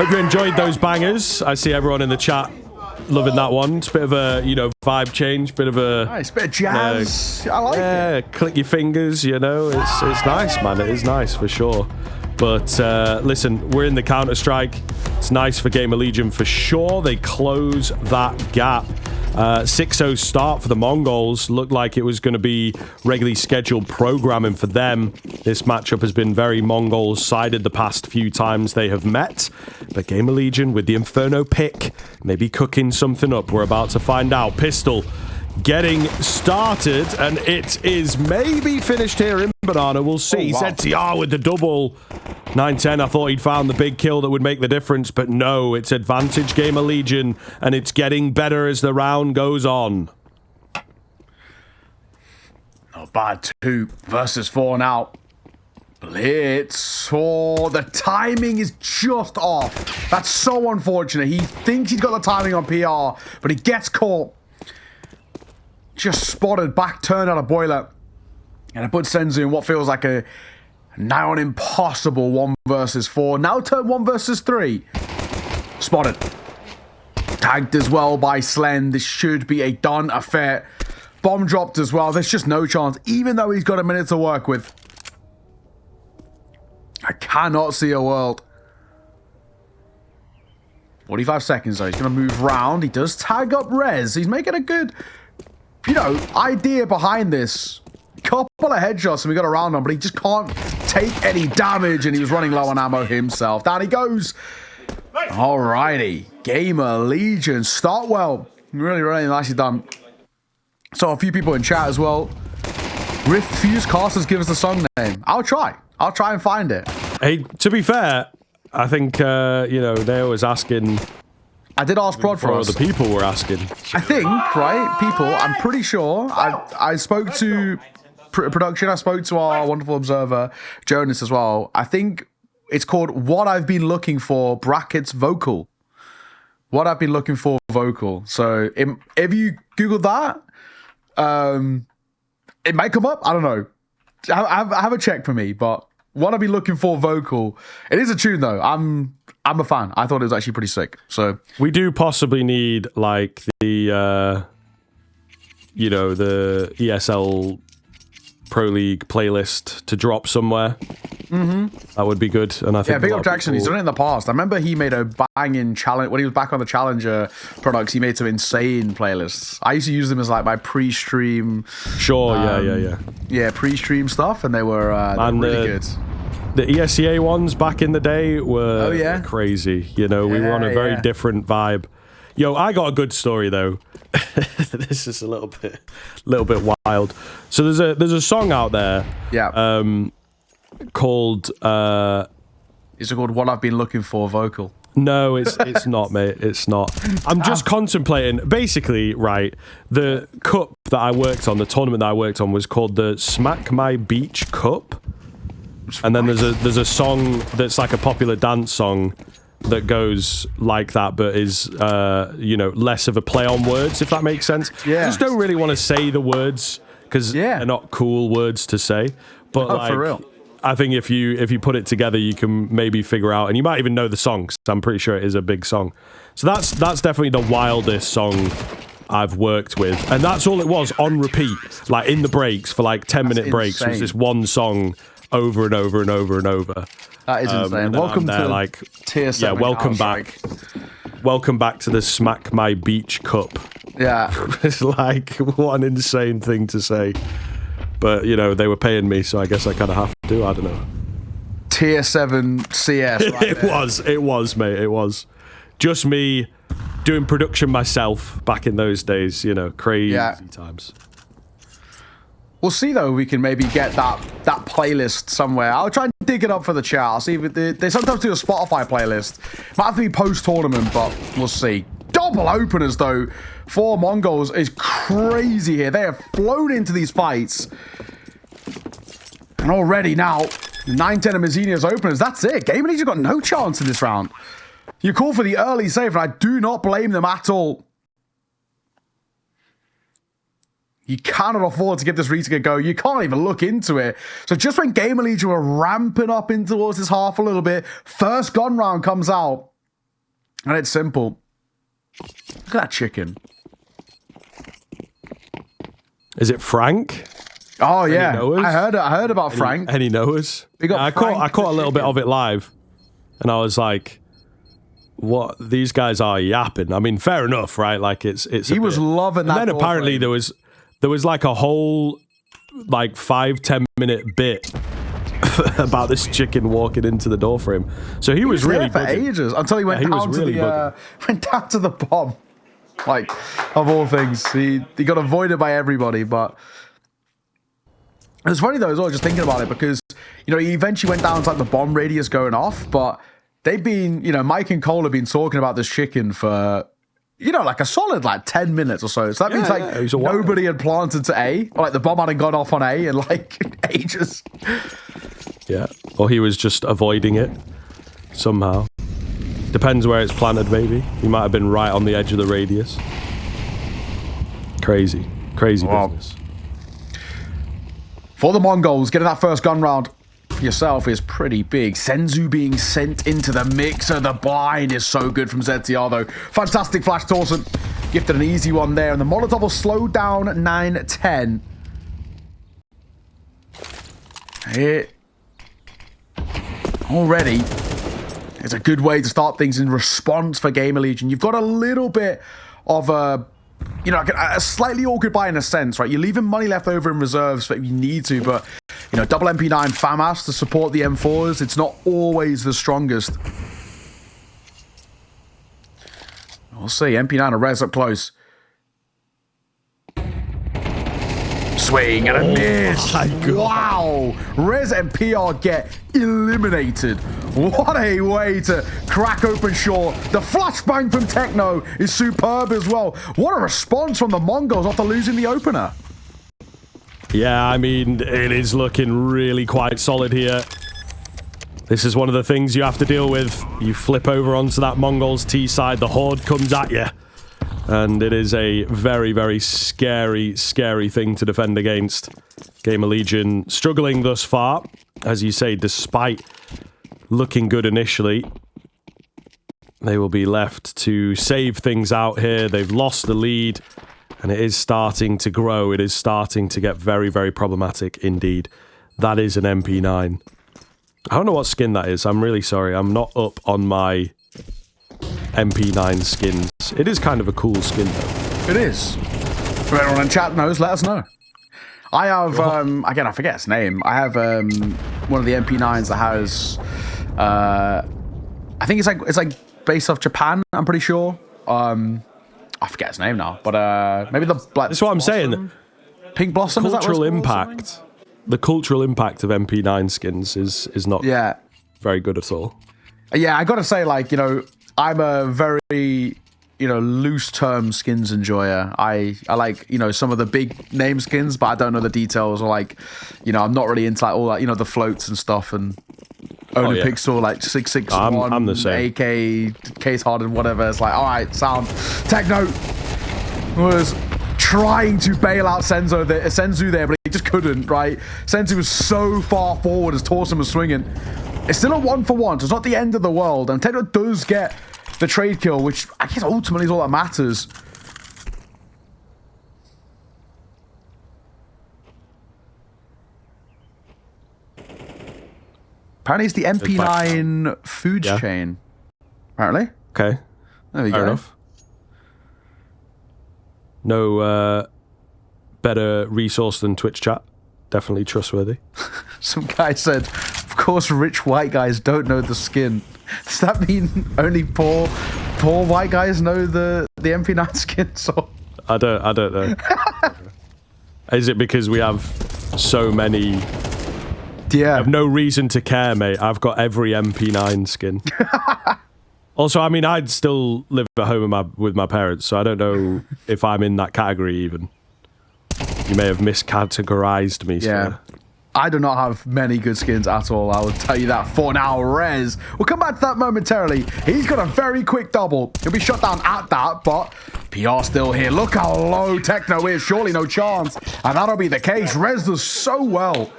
Hope you enjoyed those bangers. I see everyone in the chat loving that one. It's a bit of a, vibe change, bit of a... Nice, bit of jazz. I like it. Click your fingers, It's nice, man. It is nice, for sure. But listen, we're in the Counter-Strike. It's nice for GamerLegion for sure. They close that gap. 6-0 start for the Mongols. Looked like it was going to be regularly scheduled programming for them. This matchup has been very Mongols-sided the past few times they have met. But GamerLegion with the Inferno pick, maybe cooking something up. We're about to find out. Pistol getting started, and it is maybe finished here in Banana. We'll see. Oh, wow. ZTR with the double. 9-10, I thought he'd found the big kill that would make the difference, but no, it's advantage GamerLegion, and it's getting better as the round goes on. Not bad, 2 versus 4 now. Blitz. Oh, the timing is just off. That's so unfortunate. He thinks he's got the timing on PR, but he gets caught. Just spotted, back turned out a boiler. And it puts Senzu in what feels like a now an impossible 1 versus 4. Now turn 1 versus 3. Spotted. Tagged as well by Slen. This should be a done affair. Bomb dropped as well. There's just no chance, even though he's got a minute to work with. I cannot see a world. 45 seconds though. He's going to move round. He does tag up Rez. He's making a good, idea behind this. Couple of headshots and we got around him, but he just can't take any damage, and he was running low on ammo himself. Down he goes. Alrighty. GamerLegion start well. Really, really nicely done. So a few people in chat as well. Refuse Casters give us the song name. I'll try and find it. Hey, to be fair, I think, they was asking... I did ask Prod for us. The people were asking. I think, right? People, I'm pretty sure. I spoke to production. I spoke to our wonderful observer, Jonas, as well. I think it's called What I've Been Looking For, brackets vocal. What I've been looking for vocal. So if you Google that, it might come up. I don't know. Have a check for me, but What I've Been Looking For vocal. It is a tune, though. I'm a fan. I thought it was actually pretty sick. So we do possibly need like the the ESL Pro League playlist to drop somewhere. That would be good. And I think big up Jackson. He's done it in the past. I remember he made a banging challenge when he was back on the Challenger products. He made some insane playlists. I used to use them as like my pre-stream. Sure. Yeah, pre-stream stuff, and they were really good. The ESCA ones back in the day were crazy. We were on a very different vibe. Yo, I got a good story though. This is a little bit wild. So there's a song out there. Yeah. Called. Is it called What I've Been Looking For vocal? No, it's not, mate. It's not. I'm just contemplating. Basically, right, the cup that I worked on, the tournament that I worked on, was called the Smack My Beach Cup. And then there's a song that's like a popular dance song that goes like that, but is less of a play on words, if that makes sense. Yeah. I just don't really want to say the words because they're not cool words to say. But for real. I think if you put it together, you can maybe figure out, and you might even know the song. So I'm pretty sure it is a big song. So that's definitely the wildest song I've worked with, and that's all it was on repeat, like in the breaks for like 10-minute breaks. It was this one song over and over and over and over. That is insane. Welcome to Tier 7. Yeah, welcome back. Welcome back to the Smack My Beach Cup. Yeah. It's like, what an insane thing to say. But, they were paying me, so I guess I kind of have to. I don't know. Tier 7 CS. Right It was, mate. It was. Just me doing production myself back in those days, crazy times. We'll see though. We can maybe get that playlist somewhere. I'll try and dig it up for the chat. I'll see if they sometimes do a Spotify playlist. Might have to be post tournament, but we'll see. Double openers though for Mongols is crazy here. They have flown into these fights, and already now 9-10 of Mazzini's openers. That's it. GamerLegion got no chance in this round. You call for the early save, and I do not blame them at all. You cannot afford to give this retake a go. You can't even look into it. So just when GamerLegion were ramping up in towards this half a little bit, first gun round comes out. And it's simple. Look at that chicken. Is it Frank? Oh yeah, I heard about Frank. Any Noahs? I caught a little bit of it live, and I was like, "What? These guys are yapping." I mean, fair enough, right? Like it's. He was loving that. And then apparently there was like a whole like 5-10 minute bit about this chicken walking into the door for him. So he was really there for ages until he went down to the bomb. Like, of all things, he got avoided by everybody. But it's funny though as well, just thinking about it, because you know he eventually went down to like the bomb radius going off. But they've been, you know, Mike and Cole have been talking about this chicken for, you know, like a solid like 10 minutes or so. So that means like nobody had planted to A, or like the bomb hadn't gone off on A in like ages. Yeah, or he was just avoiding it somehow. Depends where it's planted, maybe. He might have been right on the edge of the radius. Crazy business. For the Mongols, getting that first gun round for yourself is pretty big. Senzu being sent into the mixer. The blind is so good from ZTR, though. Fantastic flash, Torsen. Gifted an easy one there. And the Molotov will slow down 9-10. It already is a good way to start things in response for GamerLegion. You've got a little bit of a, you know, a slightly awkward buy in a sense, right? You're leaving money left over in reserves if you need to, but, you know, double MP9 FAMAS to support the M4s, it's not always the strongest. We'll see. MP9 a res up close. Swing and a miss. Wow. Rez and PR get eliminated. What a way to crack open short. The flashbang from Techno is superb as well. What a response from the Mongols after losing the opener. Yeah, I mean, it is looking really quite solid here. This is one of the things you have to deal with. You flip over onto that Mongols T side, the Horde comes at you. And it is a very, very scary thing to defend against. GamerLegion struggling thus far, as you say, despite looking good initially. They will be left to save things out here. They've lost the lead, and it is starting to grow. It is starting to get very, very problematic indeed. That is an MP9. I don't know what skin that is. I'm really sorry. I'm not up on my MP9 skins. It is kind of a cool skin, though. It is. If everyone in chat knows, let us know. I have, again, I forget its name. I have one of the MP9s that has, I think it's like based off Japan, I'm pretty sure. I forget its name now, but maybe the black. That's what I'm saying. Pink Blossom, is that what it's called? The cultural impact of MP9 skins is not very good at all. Yeah, I gotta say, like, you know, I'm a very, you know, loose term skins enjoyer. I like, you know, some of the big name skins, but I don't know the details, or like, you know, I'm not really into like all that, you know, the floats and stuff, and only pixel like 661, I'm the same. AK, case hardened, whatever. It's like, all right, sound. Techno was trying to bail out Senzu there, but he just couldn't, right? Senzu was so far forward as Torsen was swinging. It's still a 1-for-1, so it's not the end of the world. And Techno does get the trade kill, which I guess ultimately is all that matters. Apparently it's the MP9 food chain. Apparently. Okay. There we go. Fair enough. No better resource than Twitch chat. Definitely trustworthy. Some guy said, of course rich white guys don't know the skin. Does that mean only poor white guys know the MP9 skin? So I don't know. Is it because we have so many? Yeah. I have no reason to care, mate. I've got every MP9 skin. Also, I mean, I'd still live at home with my parents, so I don't know if I'm in that category even. You may have miscategorized me. Yeah. So. I do not have many good skins at all, I will tell you that for now. Rez, we'll come back to that momentarily. He's got a very quick double. He'll be shot down at that, but PR still here. Look how low Techno is. Surely no chance. And that'll be the case. Rez does so well.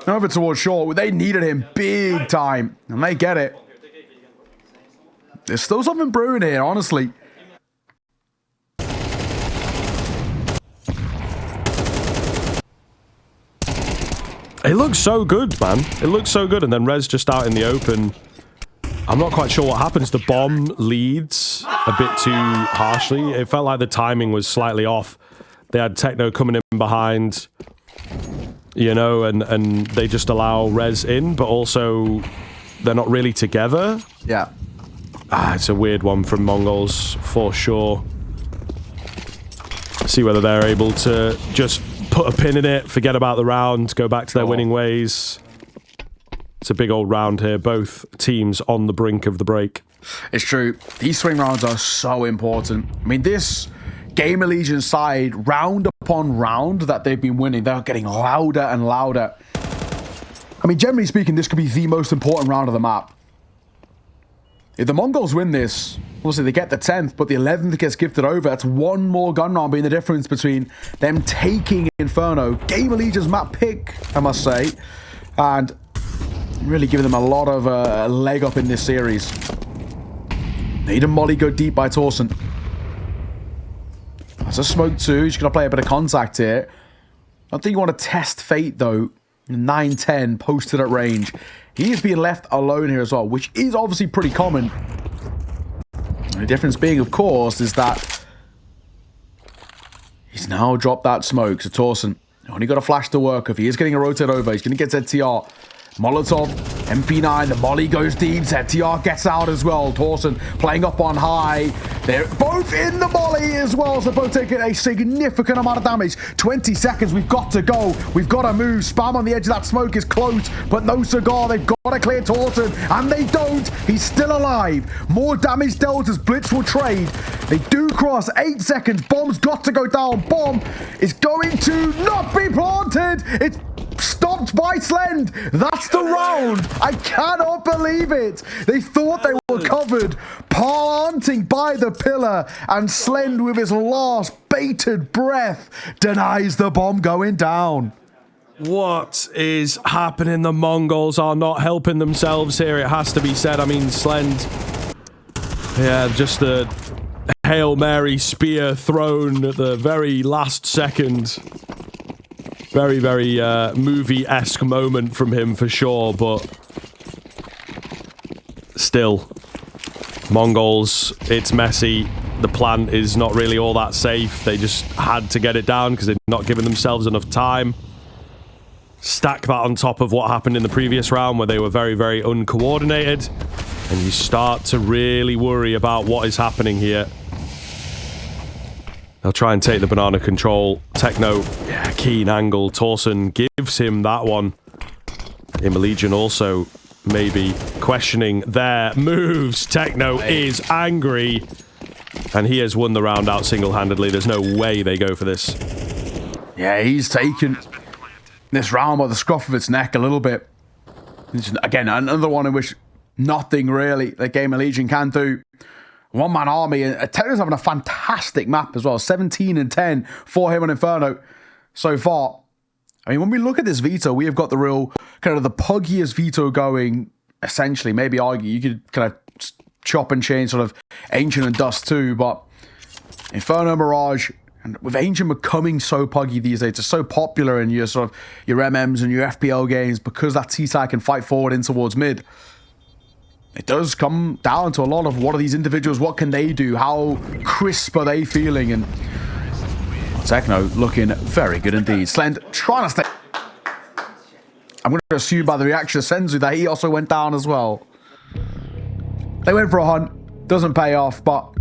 Over towards short. They needed him big time, and they get it. There's still something brewing here, honestly. It looks so good, man. It looks so good. And then Rez just out in the open. I'm not quite sure what happens. The bomb leads a bit too harshly. It felt like the timing was slightly off. They had Techno coming in behind, you know, and they just allow Rez in, but also they're not really together. Yeah. It's a weird one from Mongols, for sure. See whether they're able to just put a pin in it, forget about the round, go back to their winning ways. It's a big old round here. Both teams on the brink of the break. It's true. These swing rounds are so important. I mean, this GamerLegion side, round upon round that they've been winning, they're getting louder and louder. I mean, generally speaking, this could be the most important round of the map. If the Mongols win this, obviously they get the 10th, but the 11th gets gifted over. That's one more gun round being the difference between them taking Inferno. GamerLegion's map pick, I must say, and really giving them a lot of leg up in this series. Need a molly go deep by Torsen. That's a smoke too. He's going to play a bit of contact here. I think you want to test Fate though. 9-10 posted at range. He is being left alone here as well, which is obviously pretty common. The difference being, of course, is that he's now dropped that smoke. So Torsen only got a flash to work with. He is getting a rotate over. He's going to get ZTR. Molotov, MP9, the molly goes deep. ZTR gets out as well. Torsen playing up on high. They're both in the molly as well. So both taking a significant amount of damage. 20 seconds. We've got to go. We've got to move. Spam on the edge of that smoke is close, but no cigar. They've got to clear Torsen, and they don't. He's still alive. More damage dealt as Blitz will trade. They do cross. 8 seconds. Bomb's got to go down. Bomb is going to not be planted. It's stopped by Slend. That's the round. I cannot believe it. They thought they were covered, planting by the pillar, and Slend with his last bated breath denies the bomb going down. What is happening? The Mongols are not helping themselves here, it has to be said. I mean, Slend, yeah, just the Hail Mary spear thrown at the very last second. Very, very movie-esque moment from him for sure, but still, Mongols, it's messy. The plant is not really all that safe. They just had to get it down because they've not given themselves enough time. Stack that on top of what happened in the previous round where they were very, very uncoordinated, and you start to really worry about what is happening here. They'll try and take the banana control. Techno, yeah, keen angle. Torsen gives him that one. GamerLegion also maybe questioning their moves. Techno is angry. And he has won the round out single-handedly. There's no way they go for this. Yeah, he's taken this round by the scruff of its neck a little bit. Again, another one in which nothing really that GamerLegion can do. One-man army, and Techno's having a fantastic map as well. 17-10 for him on Inferno so far. I mean, when we look at this veto, we have got the real, kind of the puggiest veto going, essentially. Maybe argue, you could kind of chop and change sort of Ancient and Dust too, but Inferno, Mirage, and with Ancient becoming so puggy these days, it's so popular in your sort of, your MMs and your FPL games, because that T-side can fight forward in towards mid. It does come down to a lot of what are these individuals, what can they do, how crisp are they feeling, and Techno looking very good indeed. Slend trying to stay. I'm going to assume by the reaction of Senzu that he also went down as well. They went for a hunt, doesn't pay off, but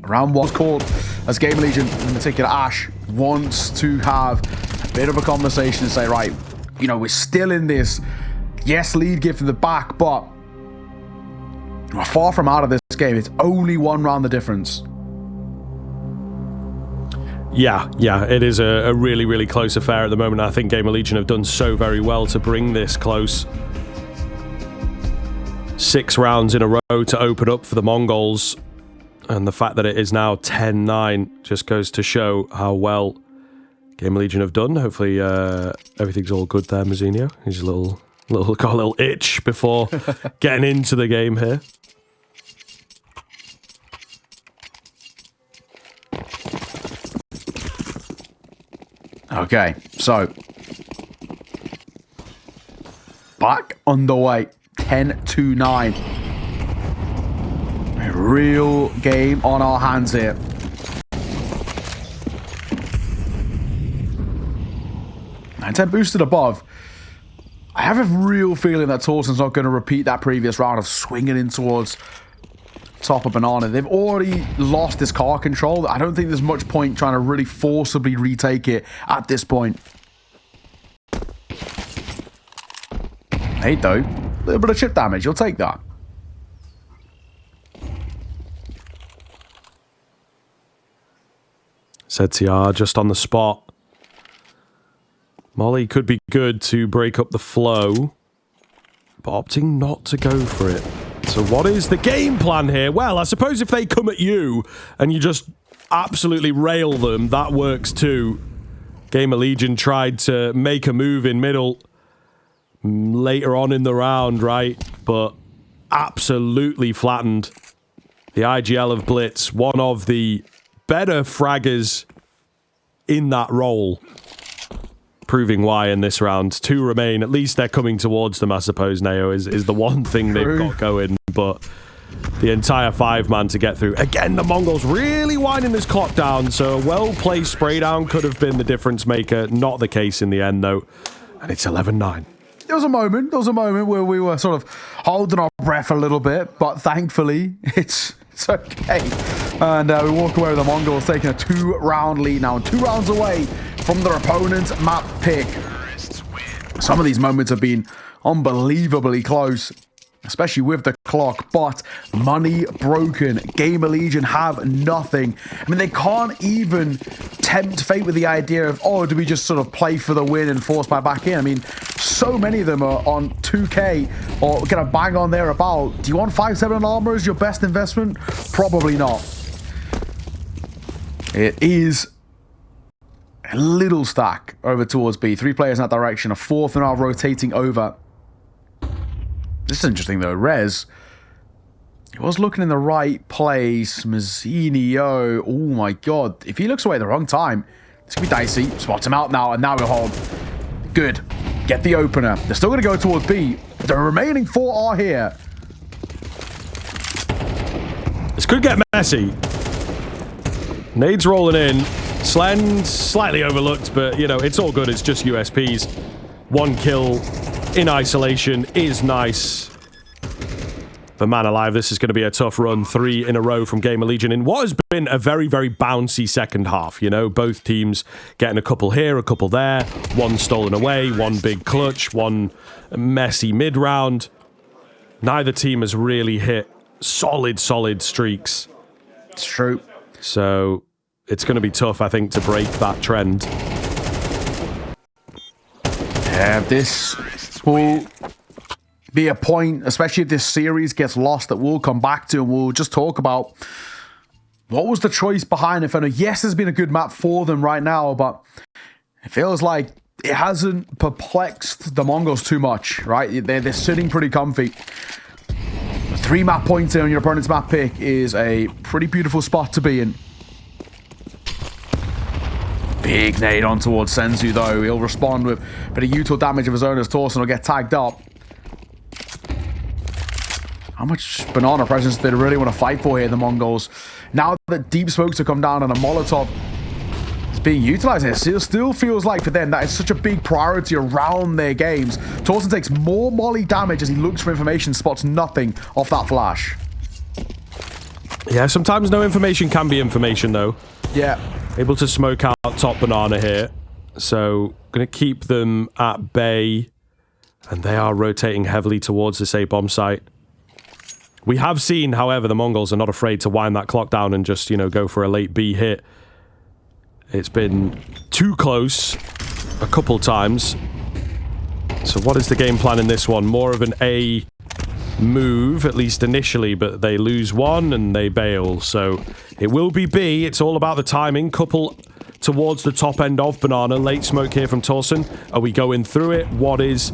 round one's called as GamerLegion, in particular Ash, wants to have a bit of a conversation and say, right, you know, we're still in this, yes, lead gift in the back, but we're far from out of this game. It's only one round the difference. Yeah, it is a really, really close affair at the moment. I think GamerLegion have done so very well to bring this close. 6 rounds in a row to open up for the Mongols. And the fact that it is now 10-9 just goes to show how well GamerLegion have done. Hopefully everything's all good there, Mazzinho. He's got a little itch before getting into the game here. Okay, so back underway, 10-9. A real game on our hands here. And 10 boosted above. I have a real feeling that Torsen's not going to repeat that previous round of swinging in towards top of Banana. They've already lost this car control. I don't think there's much point trying to really forcibly retake it at this point. Hey, though. A little bit of chip damage. You'll take that. Said TR just on the spot. Molly could be good to break up the flow, but opting not to go for it. So what is the game plan here? Well, I suppose if they come at you and you just absolutely rail them, that works too. GamerLegion tried to make a move in middle later on in the round, right? But absolutely flattened. The IGL of Blitz, one of the better fraggers in that role. Proving why in this round. 2 remain. At least they're coming towards them, I suppose, Neo, is the one thing they've got going. But the entire 5-man to get through. Again, the Mongols really winding this clock down, so a well-placed spray down could have been the difference maker. Not the case in the end, though. And it's 11-9. There was a moment where we were sort of holding our breath a little bit, but thankfully, it's okay. And we walk away with the Mongols taking a 2-round lead now, and 2 rounds away from their opponent's map pick. Some of these moments have been unbelievably close, especially with the clock, but money broken. GamerLegion have nothing. I mean, they can't even tempt fate with the idea of, oh, do we just sort of play for the win and force my back in? I mean, so many of them are on 2K or gonna bang on there about, do you want 5-7 armor as your best investment? Probably not. It is a little stack over towards B. 3 players in that direction. A 4th now rotating over. This is interesting though. Rez, he was looking in the right place. Mazzinio, oh my god. If he looks away at the wrong time, this could be dicey. Spot him out now, and now we're home. Good. Get the opener. They're still going to go towards B. The remaining 4 are here. This could get messy. Nades rolling in. Slen slightly overlooked, but, you know, it's all good. It's just USPs. 1 kill in isolation is nice. But man alive, this is going to be a tough run. 3 in a row from GamerLegion in what has been a very, very bouncy second half. You know, both teams getting a couple here, a couple there. 1 stolen away, 1 big clutch, 1 messy mid-round. Neither team has really hit solid streaks. It's true. So it's going to be tough, I think, to break that trend. Yeah, this will be a point, especially if this series gets lost, that we'll come back to, and we'll just talk about what was the choice behind Inferno. Yes, there's been a good map for them right now, but it feels like it hasn't perplexed the Mongols too much, right? They're sitting pretty comfy. 3 map points in on your opponent's map pick is a pretty beautiful spot to be in. Big nade on towards Senzu, though. He'll respond with a bit of util damage of his own as Torsen will get tagged up. How much banana presence do they really want to fight for here, the Mongols? Now that deep smokes have come down and a Molotov is being utilized, it still feels like for them that is such a big priority around their games. Torsen takes more molly damage as he looks for information, spots nothing off that flash. Yeah, sometimes no information can be information, though. Yeah. Able to smoke out top banana here. So, going to keep them at bay. And they are rotating heavily towards this A bomb site. We have seen, however, the Mongols are not afraid to wind that clock down and just, you know, go for a late B hit. It's been too close a couple times. So what is the game plan in this one? More of an A move, at least initially, but they lose 1 and they bail. So it will be B. It's all about the timing. Couple towards the top end of banana. Late smoke here from Torsen. Are we going through it? What is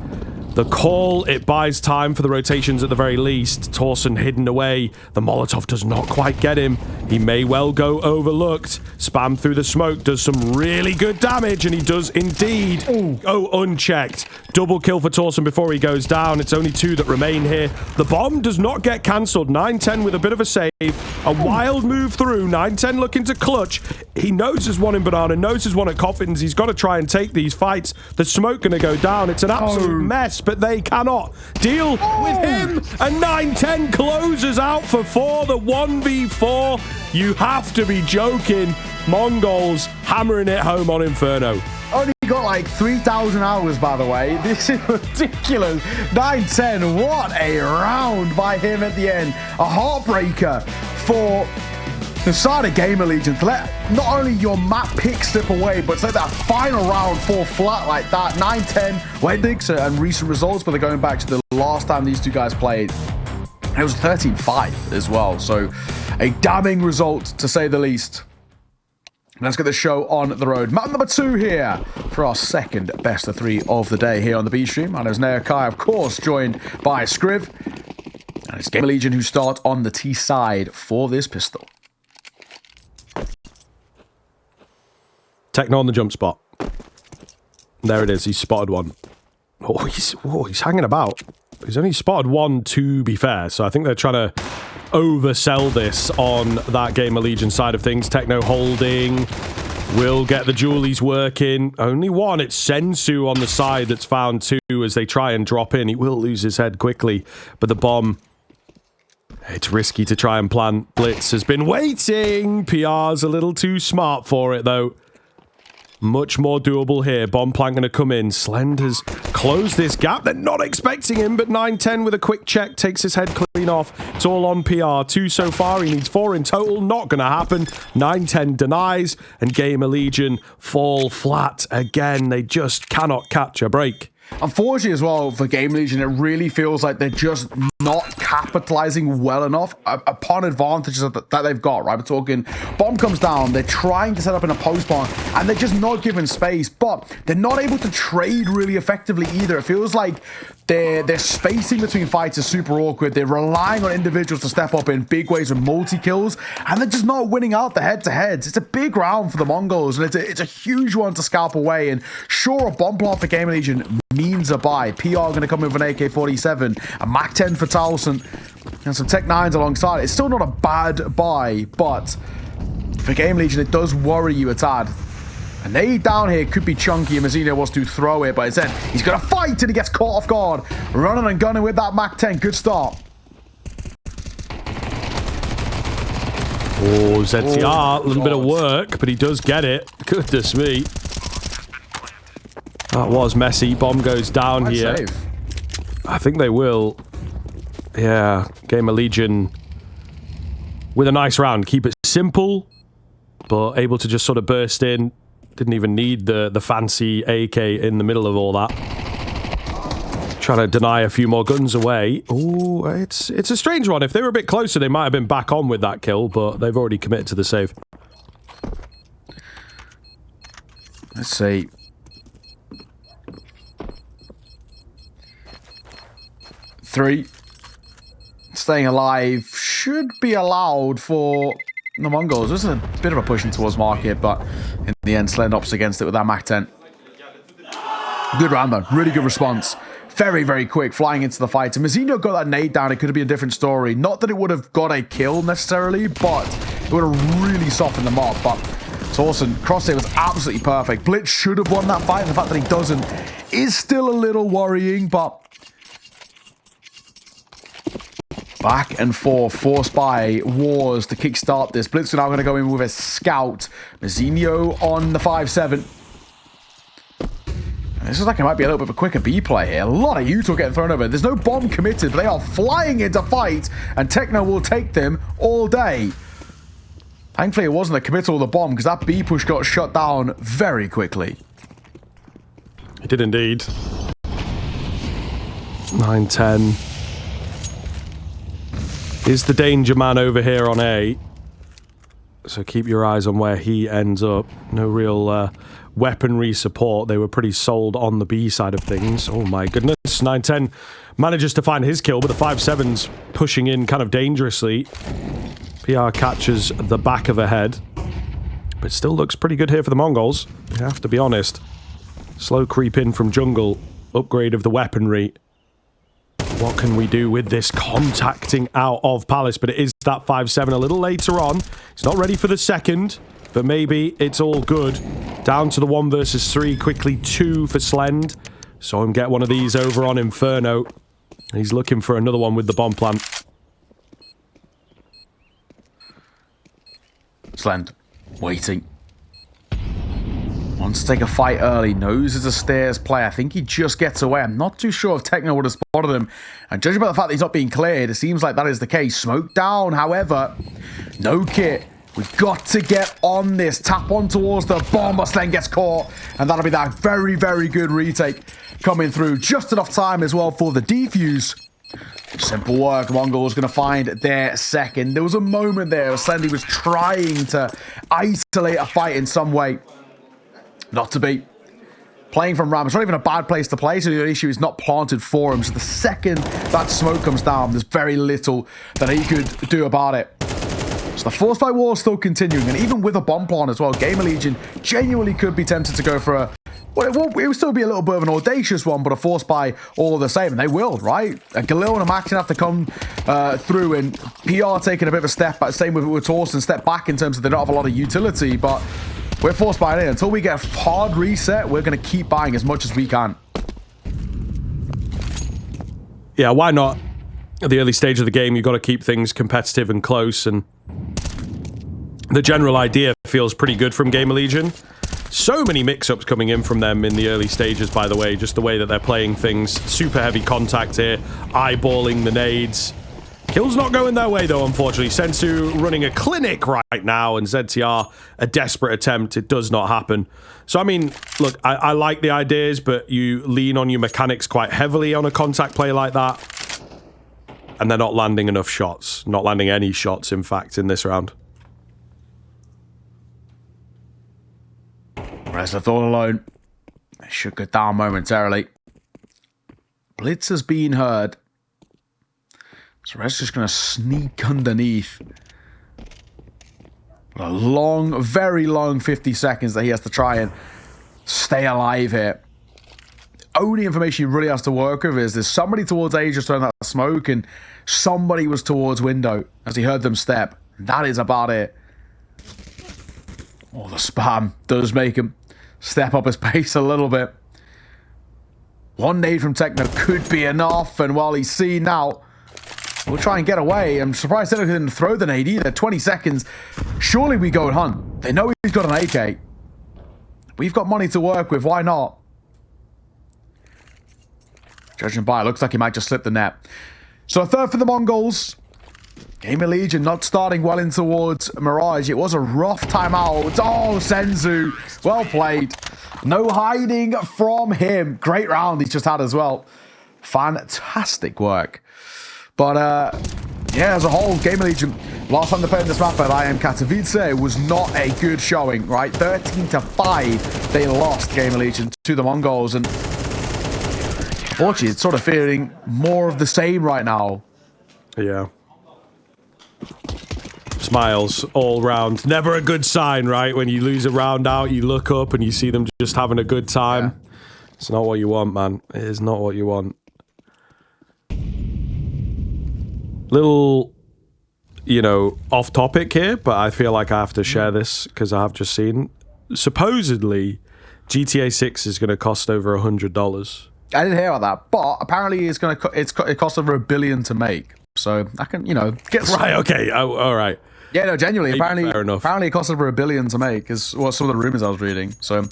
The call, it buys time for the rotations at the very least. Torsen hidden away. The Molotov does not quite get him. He may well go overlooked. Spam through the smoke does some really good damage, and he does indeed go unchecked. Double kill for Torsen before he goes down. It's only 2 that remain here. The bomb does not get cancelled. 9-10 with a bit of a save. A wild move through. 9-10 looking to clutch. He knows there's one in Banana, knows there's one at Coffins. He's got to try and take these fights. The smoke going to go down. It's an absolute mess, but they cannot deal with him. And 9-10 closes out for 4, the 1v4. You have to be joking. Mongolz hammering it home on Inferno. Only got like 3,000 hours, by the way. This is ridiculous. 9-10, what a round by him at the end. A heartbreaker for the side of GamerLegion to let not only your map pick slip away, but to let that final round fall flat like that. 9-10, Wendix and recent results, but they're going back to the last time these 2 guys played. It was 13-5 as well, so a damning result to say the least. Let's get the show on the road. Map number 2 here for our second best of 3 of the day here on the B stream. And there's Neokai, of course, joined by Scriv. And it's GamerLegion who start on the T side for this pistol. Techno on the jump spot. There it is. He's spotted one. Oh, he's hanging about. He's only spotted one, to be fair. So I think they're trying to oversell this on that GamerLegion side of things. Techno holding. Will get the Julies working. Only one. It's Sensu on the side that's found 2 as they try and drop in. He will lose his head quickly. But the bomb... It's risky to try and plant. Blitz has been waiting. PR's a little too smart for it, though. Much more doable here. Bomb plant going to come in. Slend has closed this gap. They're not expecting him, but 9-10 with a quick check takes his head clean off. It's all on PR. 2 so far. He needs 4 in total. Not going to happen. 9-10 denies, and GamerLegion fall flat again. They just cannot catch a break. Unfortunately as well for GamerLegion, it really feels like they're just not capitalizing well enough upon advantages that they've got, right? We're talking bomb comes down, they're trying to set up in a post bomb, and they're just not given space, but they're not able to trade really effectively either. It feels like their spacing between fights is super awkward. They're relying on individuals to step up in big ways with multi-kills, and they're just not winning out the head-to-heads. It's a big round for the Mongols, and it's a huge one to scalp away, and sure, a bomb plant for GamerLegion means a buy. PR going to come in with an AK-47, a Mac-10 for Towson, and some Tech-9s alongside. It's still not a bad buy, but for GamerLegion, it does worry you a tad. A nade down here could be chunky, and Mazzino wants to throw it, but instead, he's going to fight, and he gets caught off guard. Running and gunning with that Mac-10. Good start. Oh, ZTR, a little bit of work, but he does get it. Goodness me. That was messy. Bomb goes down here. Save. I think they will. Yeah, GamerLegion with a nice round. Keep it simple, but able to just sort of burst in. Didn't even need the fancy AK in the middle of all that. Trying to deny a few more guns away. Oh, it's a strange one. If they were a bit closer, they might have been back on with that kill, but they've already committed to the save. Let's see. Three. Staying alive should be allowed for the Mongols. This is a bit of a pushing towards market, but in the end, Slend opts against it with that Mac-10. Good round, though. Really good response. Very, very quick, flying into the fight. If Mazzino got that nade down, it could have been a different story. Not that it would have got a kill, necessarily, but it would have really softened them up. But Torsen, crosshair was absolutely perfect. Blitz should have won that fight. The fact that he doesn't is still a little worrying, but back and forth, forced by Wars to kickstart this. Blitz are now going to go in with a scout. Mazzino on the 5-7. This is like it might be a little bit of a quicker B play here. A lot of Util getting thrown over. There's no bomb committed, but they are flying into fight, and Techno will take them all day. Thankfully, it wasn't a committal of the bomb, because that B push got shut down very quickly. It did indeed. 9-10. Is the danger man over here on A? So keep your eyes on where he ends up. No real weaponry support. They were pretty sold on the B side of things. Oh my goodness. 9-10 manages to find his kill, but the 5-7's pushing in kind of dangerously. PR catches the back of the head. But it still looks pretty good here for the Mongols. You have to be honest. Slow creep in from jungle. Upgrade of the weaponry. What can we do with this contacting out of Palace? But it is that 5-7 a little later on. It's not ready for the second, but maybe it's all good. Down to the 1 versus 3. Quickly 2 for Slend. Saw him get one of these over on Inferno. He's looking for another one with the bomb plant. Slend, waiting. Wants to take a fight early, knows it's a stairs play. I think he just gets away. I'm not too sure if Techno would have spotted him. And judging by the fact that he's not being cleared, it seems like that is the case. Smoke down, however, no kit. We've got to get on this. Tap on towards the bomb, but Slend gets caught. And that'll be that very, very good retake coming through. Just enough time as well for the defuse. Simple work. Mongols going to find their second. There was a moment there where Slendy was trying to isolate a fight in some way. Not to be. Playing from Ram, it's not even a bad place to play, so the issue is not planted for him. So the second that smoke comes down, there's very little that he could do about it. So the force fight war is still continuing, and even with a bomb plant as well, GamerLegion genuinely could be tempted to go for a... Well, it will still be a little bit of an audacious one, but a force buy all the same. And they will, right? Galil and a Max have to come through, and PR taking a bit of a step back. Same with Torsten, step back in terms of they don't have a lot of utility, but we're force buying in. Until we get a hard reset, we're going to keep buying as much as we can. Yeah, why not? At the early stage of the game, you've got to keep things competitive and close, and the general idea feels pretty good from GamerLegion. So many mix-ups coming in from them in the early stages, by the way. Just the way that they're playing things. Super heavy contact here. Eyeballing the nades. Kill's not going their way, though, unfortunately. Sensu running a clinic right now, and ZTR a desperate attempt. It does not happen. So, I mean, look, I like the ideas, but you lean on your mechanics quite heavily on a contact play like that. And they're not landing enough shots. Not landing any shots, in fact, in this round. Rest left all alone. They should go down momentarily. Blitz has been heard. So Red's just going to sneak underneath. A long, very long 50 seconds that he has to try and stay alive here. The only information he really has to work with is there's somebody towards A just throwing that smoke, and somebody was towards window as he heard them step. That is about it. Oh, the spam does make him step up his pace a little bit. One nade from Techno could be enough, and while he's seen now, we'll try and get away. I'm surprised they didn't throw the nade either. 20 seconds. Surely we go and hunt. They know he's got an AK. We've got money to work with. Why not? Judging by it, looks like he might just slip the net. So a third for the Mongols. GamerLegion not starting well in towards Mirage. It was a rough timeout. Oh, Senzu. Well played. No hiding from him. Great round he's just had as well. Fantastic work. But, yeah, as a whole, GamerLegion, last time they played this map at IM Katowice, was not a good showing, right? 13-5, they lost GamerLegion to the Mongols. And unfortunately, it's sort of feeling more of the same right now. Yeah. Smiles all round. Never a good sign, right? When you lose a round out, you look up and you see them just having a good time. Yeah. It's not what you want, man. It is not what you want. Little, you know, off topic here, but I feel like I have to share this because I have just seen. Supposedly, GTA 6 is going to cost over $100. I didn't hear about that, but apparently it's going to it costs over $1 billion to make. So I can, you know, get right. Okay. Oh, all right. Yeah, no, genuinely. Maybe apparently it costs over $1 billion to make. Is what some of the rumors I was reading. So,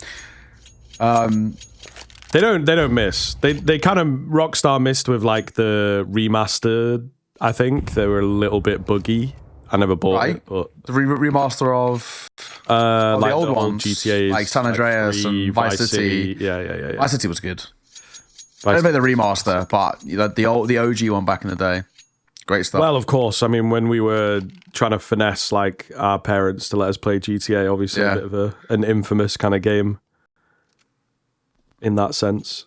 they don't miss. They kind of Rockstar missed with like the remastered. I think they were a little bit buggy. I never bought it, but the remaster of like the old ones, GTAs, like San Andreas like 3, and Vice City. Yeah. Vice City was good. I didn't make the remaster, but the OG one back in the day, great stuff. Well, of course. I mean, when we were trying to finesse like our parents to let us play GTA. Obviously, a bit of an infamous kind of game in that sense.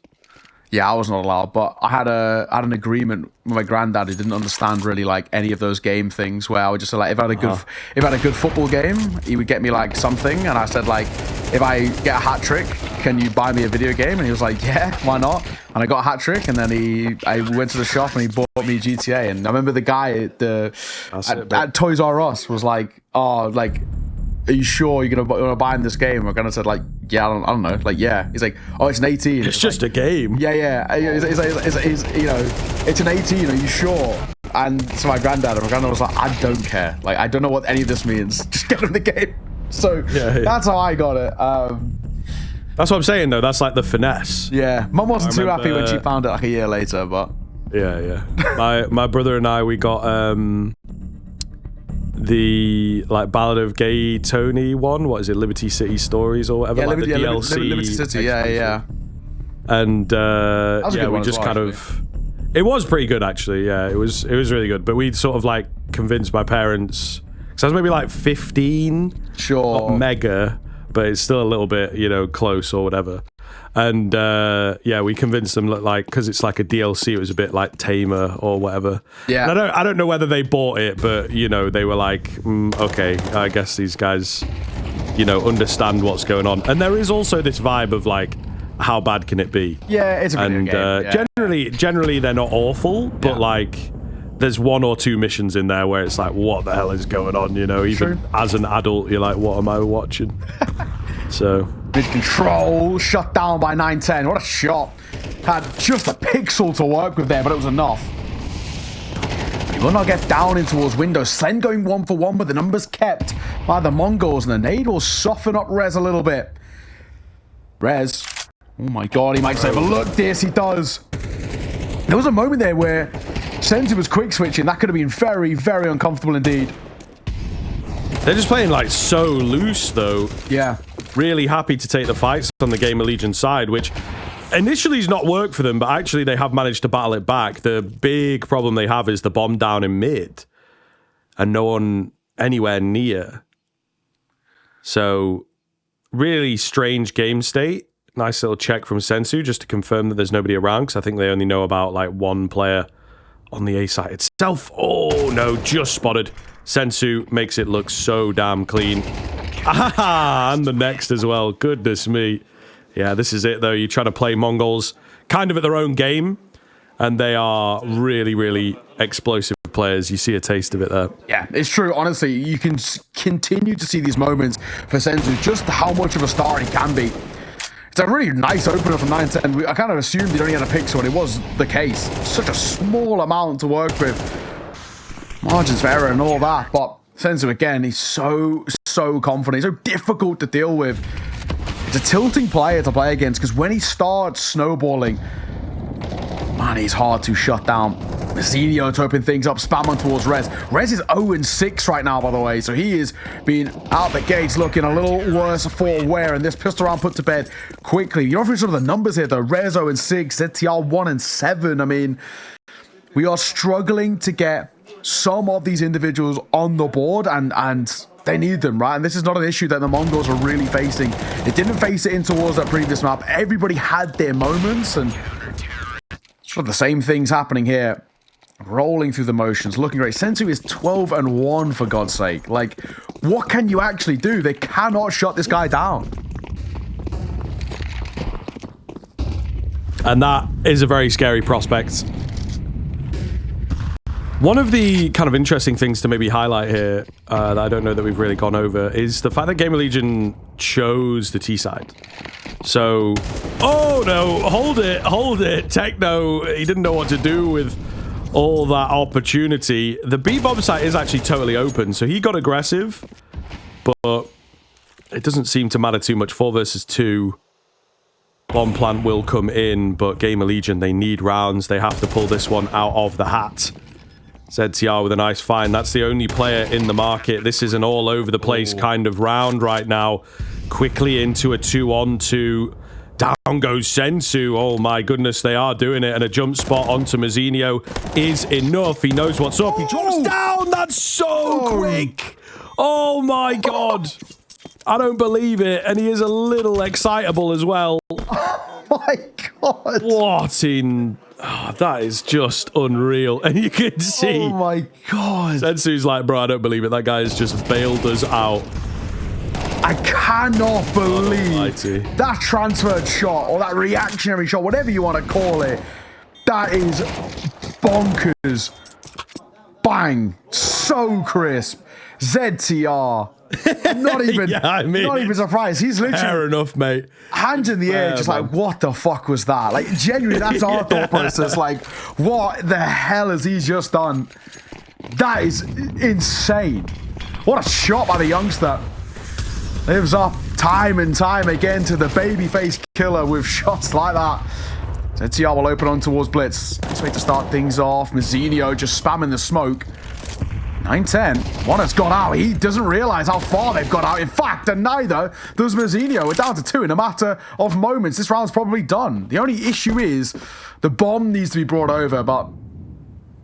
Yeah, I was not allowed, but I had an agreement with my granddad who didn't understand really like any of those game things. Where I would just say like, if I had a good football game, he would get me like something, and I said like, if I get a hat trick, can you buy me a video game? And he was like, yeah, why not? And I got a hat trick, and then I went to the shop and he bought me GTA. And I remember the guy at Toys R Us was like, oh, like, are you sure you're gonna buy him this game? I kind of said like, yeah, I don't know, like, yeah. He's like, oh, it's an 18. It's just like, a game. Yeah. It's you know, it's an 18. Are you sure? And so my granddad was like, I don't care. Like, I don't know what any of this means. Just get him the game. So that's how I got it. That's what I'm saying though. That's like the finesse. Yeah, Mum wasn't too happy when she found it like a year later, but yeah. my brother and I, we got the like Ballad of Gay Tony one. What is it? Liberty City Stories or whatever. Yeah, like Liberty, the DLC. Liberty City. Yeah. And we just kind of. It was pretty good actually. Yeah, it was really good. But we sort of like convinced my parents. So I was maybe like 15. Sure. Not mega, but it's still a little bit, you know, close or whatever. And we convinced them like, because it's like a DLC, it was a bit like tamer or whatever. Yeah. And I don't know whether they bought it, but you know, they were like, okay, I guess these guys, you know, understand what's going on. And there is also this vibe of like, how bad can it be? Yeah, it's a video game. Generally they're not awful, but like, there's one or two missions in there where it's like, what the hell is going on? You know, even as an adult, you're like, what am I watching? So. Mid control, shut down by 910. What a shot. Had just a pixel to work with there, but it was enough. He will not get down in towards window. Sen going 1-for-1, but the numbers kept by the Mongols, and the nade will soften up Rez a little bit. Rez. Oh my god, he might say, but look this, he does. There was a moment there where Senzu was quick switching. That could have been very, very uncomfortable indeed. They're just playing like so loose though. Yeah. Really happy to take the fights on the GamerLegion side, which initially has not worked for them, but actually they have managed to battle it back. The big problem they have is the bomb down in mid and no one anywhere near. So really strange game state. Nice little check from Sensu just to confirm that there's nobody around, because I think they only know about like one player on the A side itself. Oh no, just spotted. Sensu makes it look so damn clean. Ah, and the next as well. Goodness me. Yeah, this is it though. You're trying to play Mongols kind of at their own game, and they are really, really explosive players. You see a taste of it there. Yeah, it's true. Honestly, you can continue to see these moments for Sensu, just how much of a star he can be. It's a really nice opener from 910. I kind of assumed he only had a pixel, and it was the case. Such a small amount to work with. Margins for error and all that, but Sensu again, he's so confident. He's so difficult to deal with. It's a tilting player to play against, because when he starts snowballing, man, he's hard to shut down. Mazinho to open things up, spam on towards Rez. Rez is 0-6 right now, by the way, so he is being out the gates looking a little worse for wear, and this pistol round put to bed quickly. You're offering some of the numbers here though. Rez 0-6, ZTR 1-7. I mean, we are struggling to get some of these individuals on the board, and they need them, right? And this is not an issue that the Mongols are really facing. They didn't face it in towards that previous map. Everybody had their moments, and sort of the same things happening here. Rolling through the motions, looking great. Sensu is 12-1 for God's sake. Like, what can you actually do? They cannot shut this guy down. And that is a very scary prospect. One of the kind of interesting things to maybe highlight here that I don't know that we've really gone over is the fact that GamerLegion chose the T side. So, oh no, hold it. Techno, he didn't know what to do with all that opportunity. The B-bomb site is actually totally open, so he got aggressive, but it doesn't seem to matter too much. 4 versus 2. Bomb plant will come in, but GamerLegion, they need rounds. They have to pull this one out of the hat. ZTR with a nice find. That's the only player in the market. This is an all-over-the-place kind of round right now. Quickly into a 2-on-2. Down goes Sensu. Oh my goodness, they are doing it. And a jump spot onto Mazzinho is enough. He knows what's up. He drops down. That's so quick. Oh my God. I don't believe it. And he is a little excitable as well. Oh my God. What in... Oh, that is just unreal. And you can see... Oh my God. Sensu's like, bro, I don't believe it. That guy has just bailed us out. I cannot believe that transferred shot or that reactionary shot, whatever you want to call it. That is bonkers. Bang. So crisp. ZTR. Not even, not even surprised. He's literally fair enough, mate. Hands in the air, just like, what the fuck was that? Like, genuinely, that's our thought process. Like, what the hell has he just done? That is insane. What a shot by the youngster. Lives up time and time again to the babyface killer with shots like that. ZTR will open on towards Blitz. Nice way to start things off. Mazzinho just spamming the smoke. 9-10. One has got out. He doesn't realize how far they've got out. In fact, and neither does Mazzinho. We're down to 2 in a matter of moments. This round's probably done. The only issue is the bomb needs to be brought over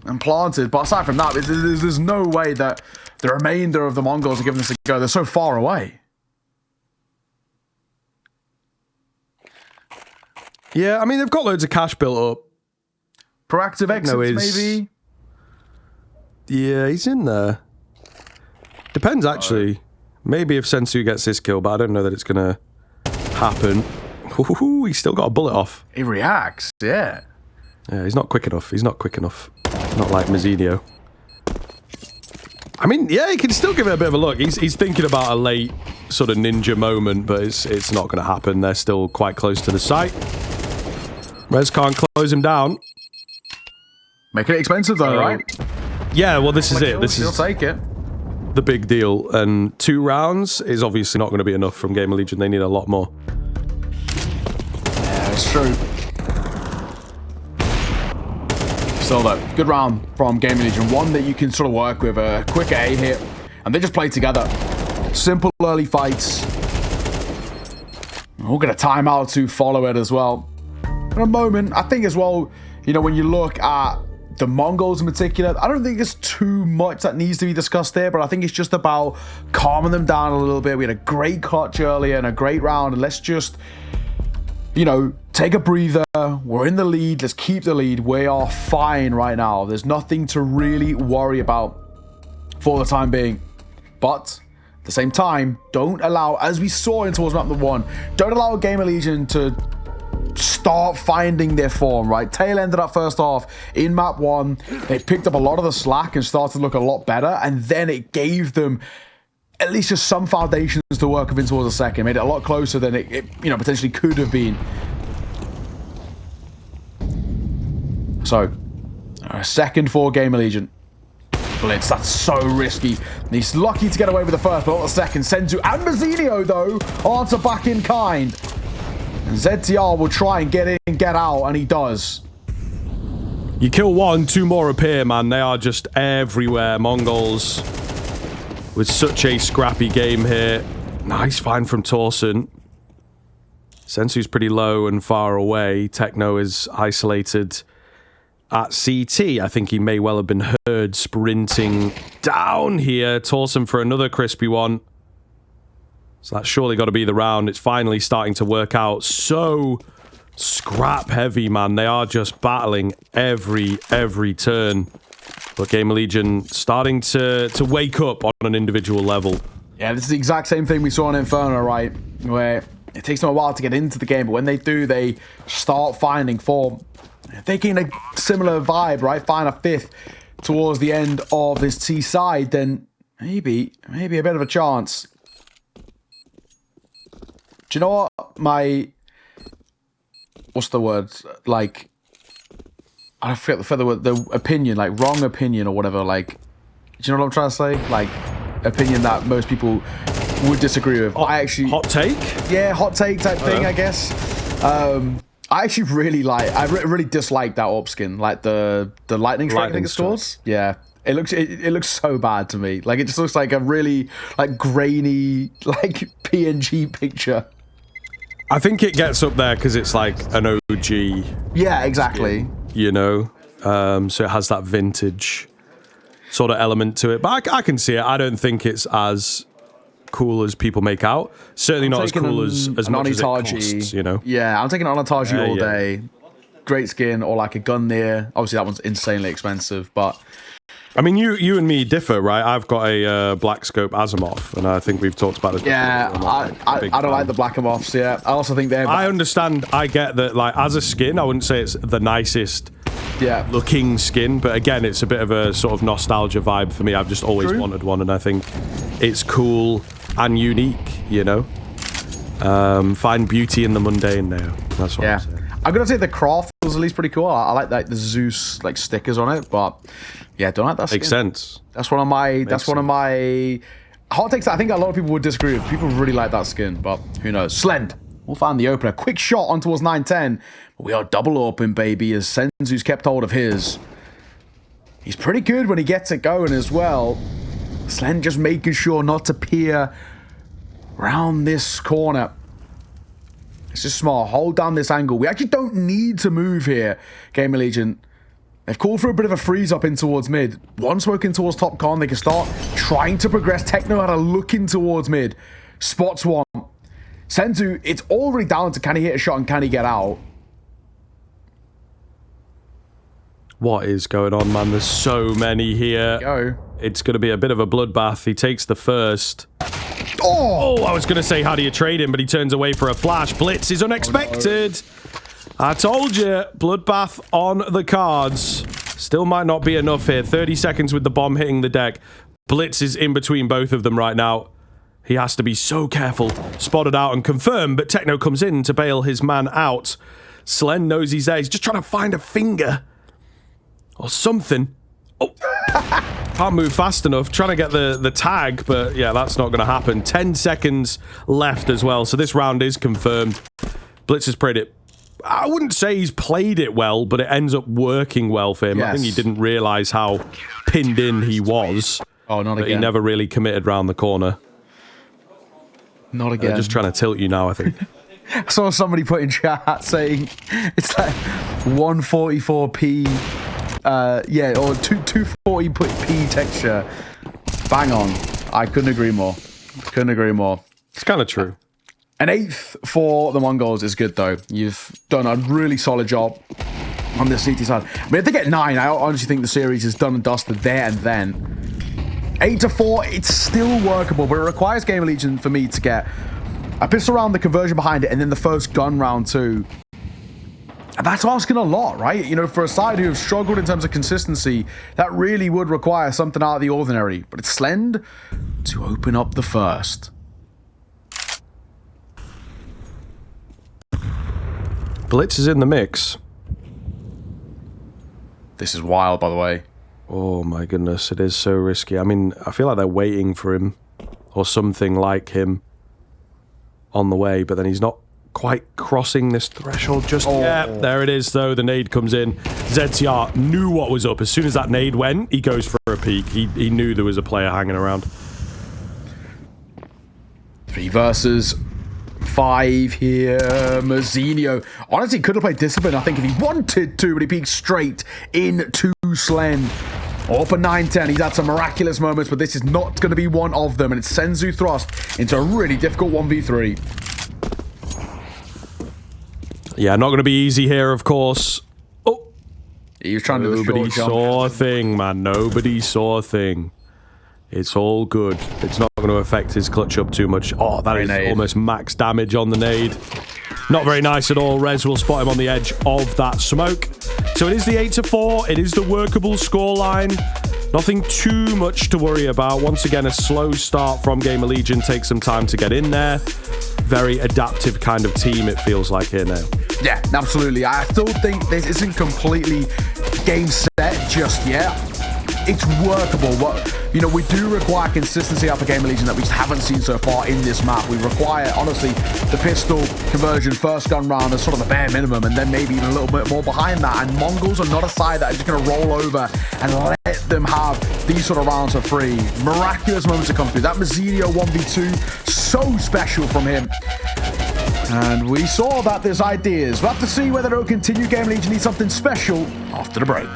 and planted. But aside from that, there's no way that the remainder of the Mongols are giving this a go. They're so far away. Yeah, I mean, they've got loads of cash built up. Proactive exits, maybe? Yeah, he's in there. Depends, actually. Maybe if Sensu gets this kill, but I don't know that it's going to happen. Ooh, he's still got a bullet off. He reacts, yeah. Yeah, he's not quick enough. He's not quick enough. Not like Mazzinho. I mean, yeah, he can still give it a bit of a look. He's thinking about a late sort of ninja moment, but it's not going to happen. They're still quite close to the site. Rez can't close him down. Making it expensive, though, right? Yeah, well, this is it. This He'll is take it. The big deal. And 2 rounds is obviously not going to be enough from GamerLegion. They need a lot more. Yeah, it's true. Still, though, good round from GamerLegion. One that you can sort of work with. A quick A hit. And they just play together. Simple early fights. We'll get a timeout to follow it as well. In a moment, I think as well, you know, when you look at the Mongols in particular, I don't think there's too much that needs to be discussed there, but I think it's just about calming them down a little bit. We had a great clutch earlier and a great round, and let's just, you know, take a breather. We're in the lead. Let's keep the lead. We are fine right now. There's nothing to really worry about for the time being. But at the same time, don't allow, as we saw in towards map number 1, don't allow GamerLegion to start finding their form, right? Tail ended up first half in map 1. They picked up a lot of the slack and started to look a lot better, and then it gave them at least just some foundations to work with towards the second. Made it a lot closer than it you know, potentially could have been. So, a second for GamerLegion. Blitz, that's so risky. He's lucky to get away with the first, but not the second. Sensu and Mazzinho, though, answer back in kind. And ZTR will try and get in and get out, and he does. You kill 1, 2 more appear, man. They are just everywhere. Mongols with such a scrappy game here. Nice find from Torsen. Sensu's pretty low and far away. Techno is isolated at CT. I think he may well have been heard sprinting down here. Torsen for another crispy one. So that's surely got to be the round. It's finally starting to work out. So scrap heavy, man. They are just battling every turn. But GamerLegion starting to wake up on an individual level. Yeah, this is the exact same thing we saw in Inferno, right? Where it takes them a while to get into the game, but when they do, they start finding form. If they gain a similar vibe, right? Find a 5th towards the end of this T side, then maybe a bit of a chance. Do you know what what's the word? Like, I forget the word, the opinion, like wrong opinion or whatever. Like, do you know what I'm trying to say? Like, opinion that most people would disagree with. Hot take? Yeah, hot take type thing, I guess. I actually really like, I really dislike that AWP skin, like the lightning strike, I think it's called. Yeah. It looks so bad to me. Like, it just looks like a really, like, grainy, like, PNG picture. I think it gets up there because it's like an OG. Yeah, exactly. Skin, you know, so it has that vintage sort of element to it. But I can see it. I don't think it's as cool as people make out. Certainly not as cool as much as it costs, you know? Yeah, I'm taking an Onitaji all day. Great skin, or like a Gungnir. Obviously, that one's insanely expensive, but... I mean, you and me differ, right? I've got a Black Scope Asimov, and I think we've talked about this before. Yeah, I don't like the Black Asimofs, yeah. I also think they're... I understand, I get that, like, as a skin, I wouldn't say it's the nicest looking skin, but again, it's a bit of a sort of nostalgia vibe for me. I've just always wanted one, and I think it's cool and unique, you know? Find beauty in the mundane now. That's what I'm saying. I'm going to say the craft was at least pretty cool. I like the Zeus like stickers on it, but yeah, don't like that skin. Makes sense. That's one of my hot takes that I think a lot of people would disagree with. People really like that skin, but who knows? Slend will find the opener. Quick shot on towards 9-10. But we are double open, baby, as Senzu's kept hold of his. He's pretty good when he gets it going as well. Slend just making sure not to peer around this corner. It's just smart. Hold down this angle. We actually don't need to move here, GamerLegion. They've called for a bit of a freeze up in towards mid. One smoke in towards top con. They can start trying to progress. Techno had a look in towards mid. Spots one. Senzu, it's already down to can he hit a shot and can he get out? What is going on, man? There's so many here. Go. It's going to be a bit of a bloodbath. He takes the first. Oh, I was going to say, how do you trade him? But he turns away for a flash. Blitz is unexpected. Oh, no. I told you, bloodbath on the cards. Still might not be enough here. 30 seconds with the bomb hitting the deck. Blitz is in between both of them right now. He has to be so careful. Spotted out and confirmed, but Techno comes in to bail his man out. Slen knows he's there. He's just trying to find a finger or something. Oh, can't move fast enough. Trying to get the tag, but yeah, that's not going to happen. 10 seconds left as well, so this round is confirmed. Blitz has played it. I wouldn't say he's played it well, but it ends up working well for him. Yes. I think he didn't realize how pinned in he was. Oh, not again. He never really committed round the corner. Not again. They're just trying to tilt you now, I think. I saw somebody put in chat saying it's like 144p, or 240p texture. Bang on. I couldn't agree more. Couldn't agree more. It's kind of true. An 8th for the Mongols is good, though. You've done a really solid job on the CT side. I mean, if they get 9, I honestly think the series is done and dusted there and then. 8-4, it's still workable, but it requires GamerLegion for me to get a pistol round, the conversion behind it, and then the first gun round too. And that's asking a lot, right? You know, for a side who have struggled in terms of consistency, that really would require something out of the ordinary. But it's Slend to open up the first. Blitz is in the mix. This is wild, by the way. Oh my goodness, it is so risky. I mean, I feel like they're waiting for him or something like him on the way, but then he's not quite crossing this threshold just yet. There it is, though. The nade comes in. ZCR knew what was up. As soon as that nade went, he goes for a peek. He knew there was a player hanging around. 3 versus 5 here. Mazzinho honestly could have played Discipline, I think, if he wanted to, but he peeked straight into Slen. Open 9-10. He's had some miraculous moments, but this is not going to be one of them, and it's Senzu thrust into a really difficult 1v3. Yeah, not going to be easy here, of course. Oh, he was trying to do the Nobody saw a thing, man. Nobody saw a thing. It's all good. It's not going to affect his clutch up too much. Oh, that is almost max damage on the nade. Not very nice at all. Rez will spot him on the edge of that smoke. So it is the 8-4. It is the workable scoreline. Nothing too much to worry about. Once again, a slow start from GamerLegion. Takes some time to get in there. Very adaptive kind of team, it feels like here now. Yeah, absolutely. I still think this isn't completely game set just yet. It's workable, but you know, we do require consistency out of GamerLegion that we just haven't seen so far in this map. We require, honestly, the pistol conversion, first gun round as sort of the bare minimum, and then maybe even a little bit more behind that. And Mongols are not a side that are just going to roll over and let them have these sort of rounds for free. Miraculous moments to come through. That Mazzinho 1v2, so special from him. And we saw that there's ideas. We'll have to see whether it'll continue. GamerLegion needs something special after the break.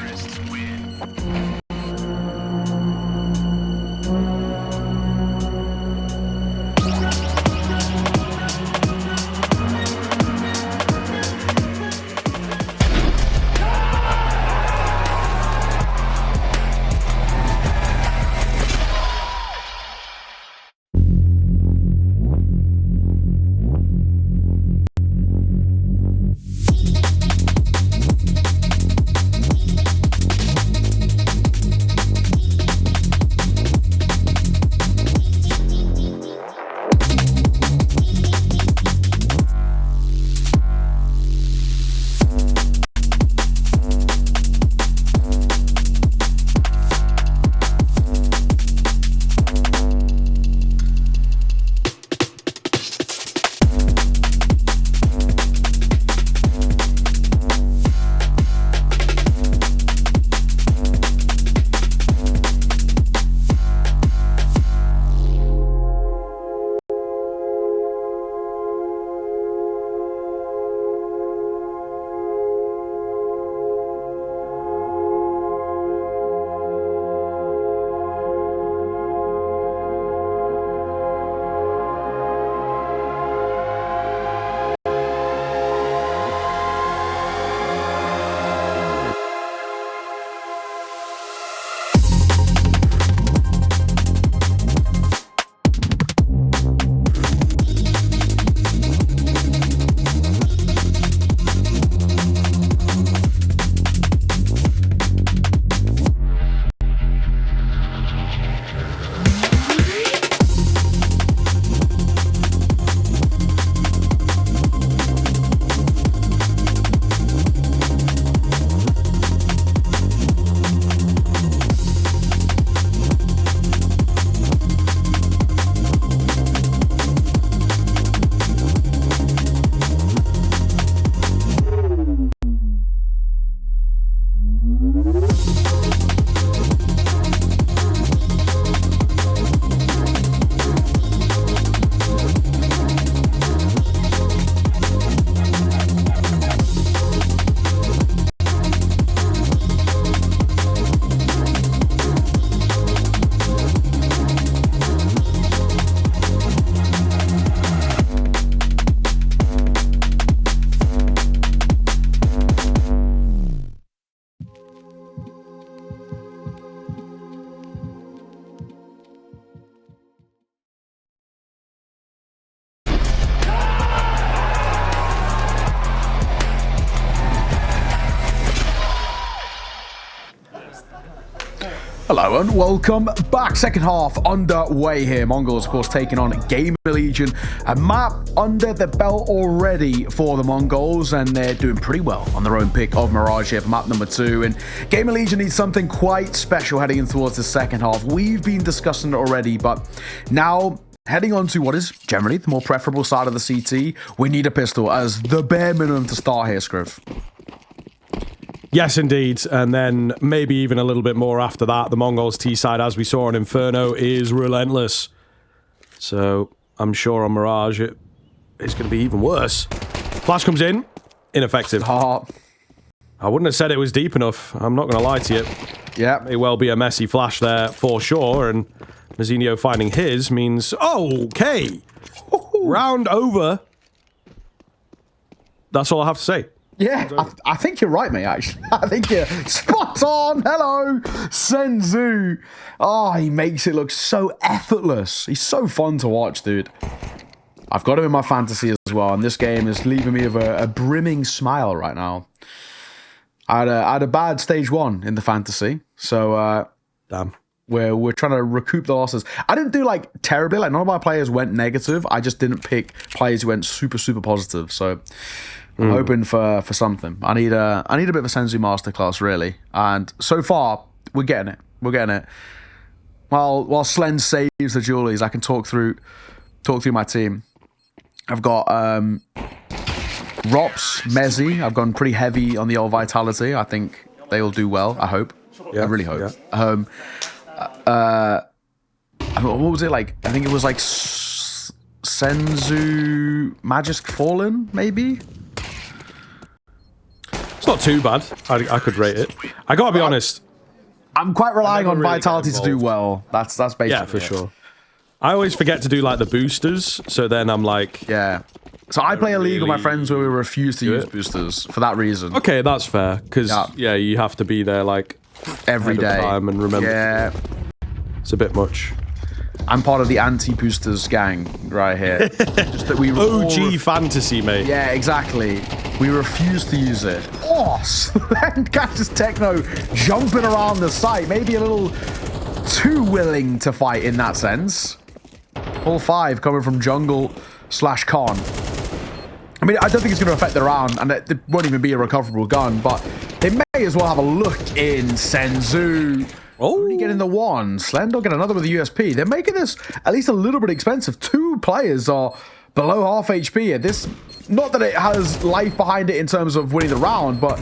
Hello and welcome back. Second half underway here. Mongols, of course, taking on GamerLegion. A map under the belt already for the Mongols, and they're doing pretty well on their own pick of Mirage here for map number 2. And GamerLegion needs something quite special heading in towards the second half. We've been discussing it already, but now heading on to what is generally the more preferable side of the CT, we need a pistol as the bare minimum to start here, Scriv. Yes, indeed. And then maybe even a little bit more after that. The Mongols T side, as we saw on Inferno, is relentless. So I'm sure on Mirage it's going to be even worse. Flash comes in. Ineffective. I wouldn't have said it was deep enough. I'm not going to lie to you. Yeah. May well be a messy flash there for sure. And Mazzinho finding his means, okay. Round over. That's all I have to say. Yeah, I think you're right, mate, actually. I think you're spot on. Hello, Senzu. Oh, he makes it look so effortless. He's so fun to watch, dude. I've got him in my fantasy as well, and this game is leaving me with a brimming smile right now. I had a bad stage 1 in the fantasy, so damn. We're trying to recoup the losses. I didn't do like terribly. Like none of my players went negative. I just didn't pick players who went super positive. So I'm hoping for something. I need a bit of a Senzu masterclass, really. And so far, we're getting it. We're getting it. While Slen saves the Julies, I can talk through my team. I've got Rops, Mezzi. I've gone pretty heavy on the old Vitality. I think they'll do well. I hope. Yeah, I really hope. Yeah. What was it like? I think it was like Senzu Magisk Fallen, maybe? It's not too bad. I could rate it. I gotta be honest. I'm quite relying on really Vitality to do well. That's basically Yeah, for sure. I always forget to do like the boosters, so then I'm like... Yeah. So I play a league with my friends where we refuse to use boosters for that reason. Okay, that's fair, because, yeah, you have to be there like... every day. Time and remember. Yeah. It's a bit much. I'm part of the anti-boosters gang right here. Just that we OG fantasy, mate. Yeah, exactly. We refuse to use it. Oh, then catches Techno jumping around the site. Maybe a little too willing to fight in that sense. All 5 coming from jungle/con. I mean, I don't think it's going to affect the round, and it won't even be a recoverable gun, but they may as well have a look in Senzu. Only getting the one. Slendor get another with the USP. They're making this at least a little bit expensive. 2 players are below half HP. And this, not that it has life behind it in terms of winning the round, but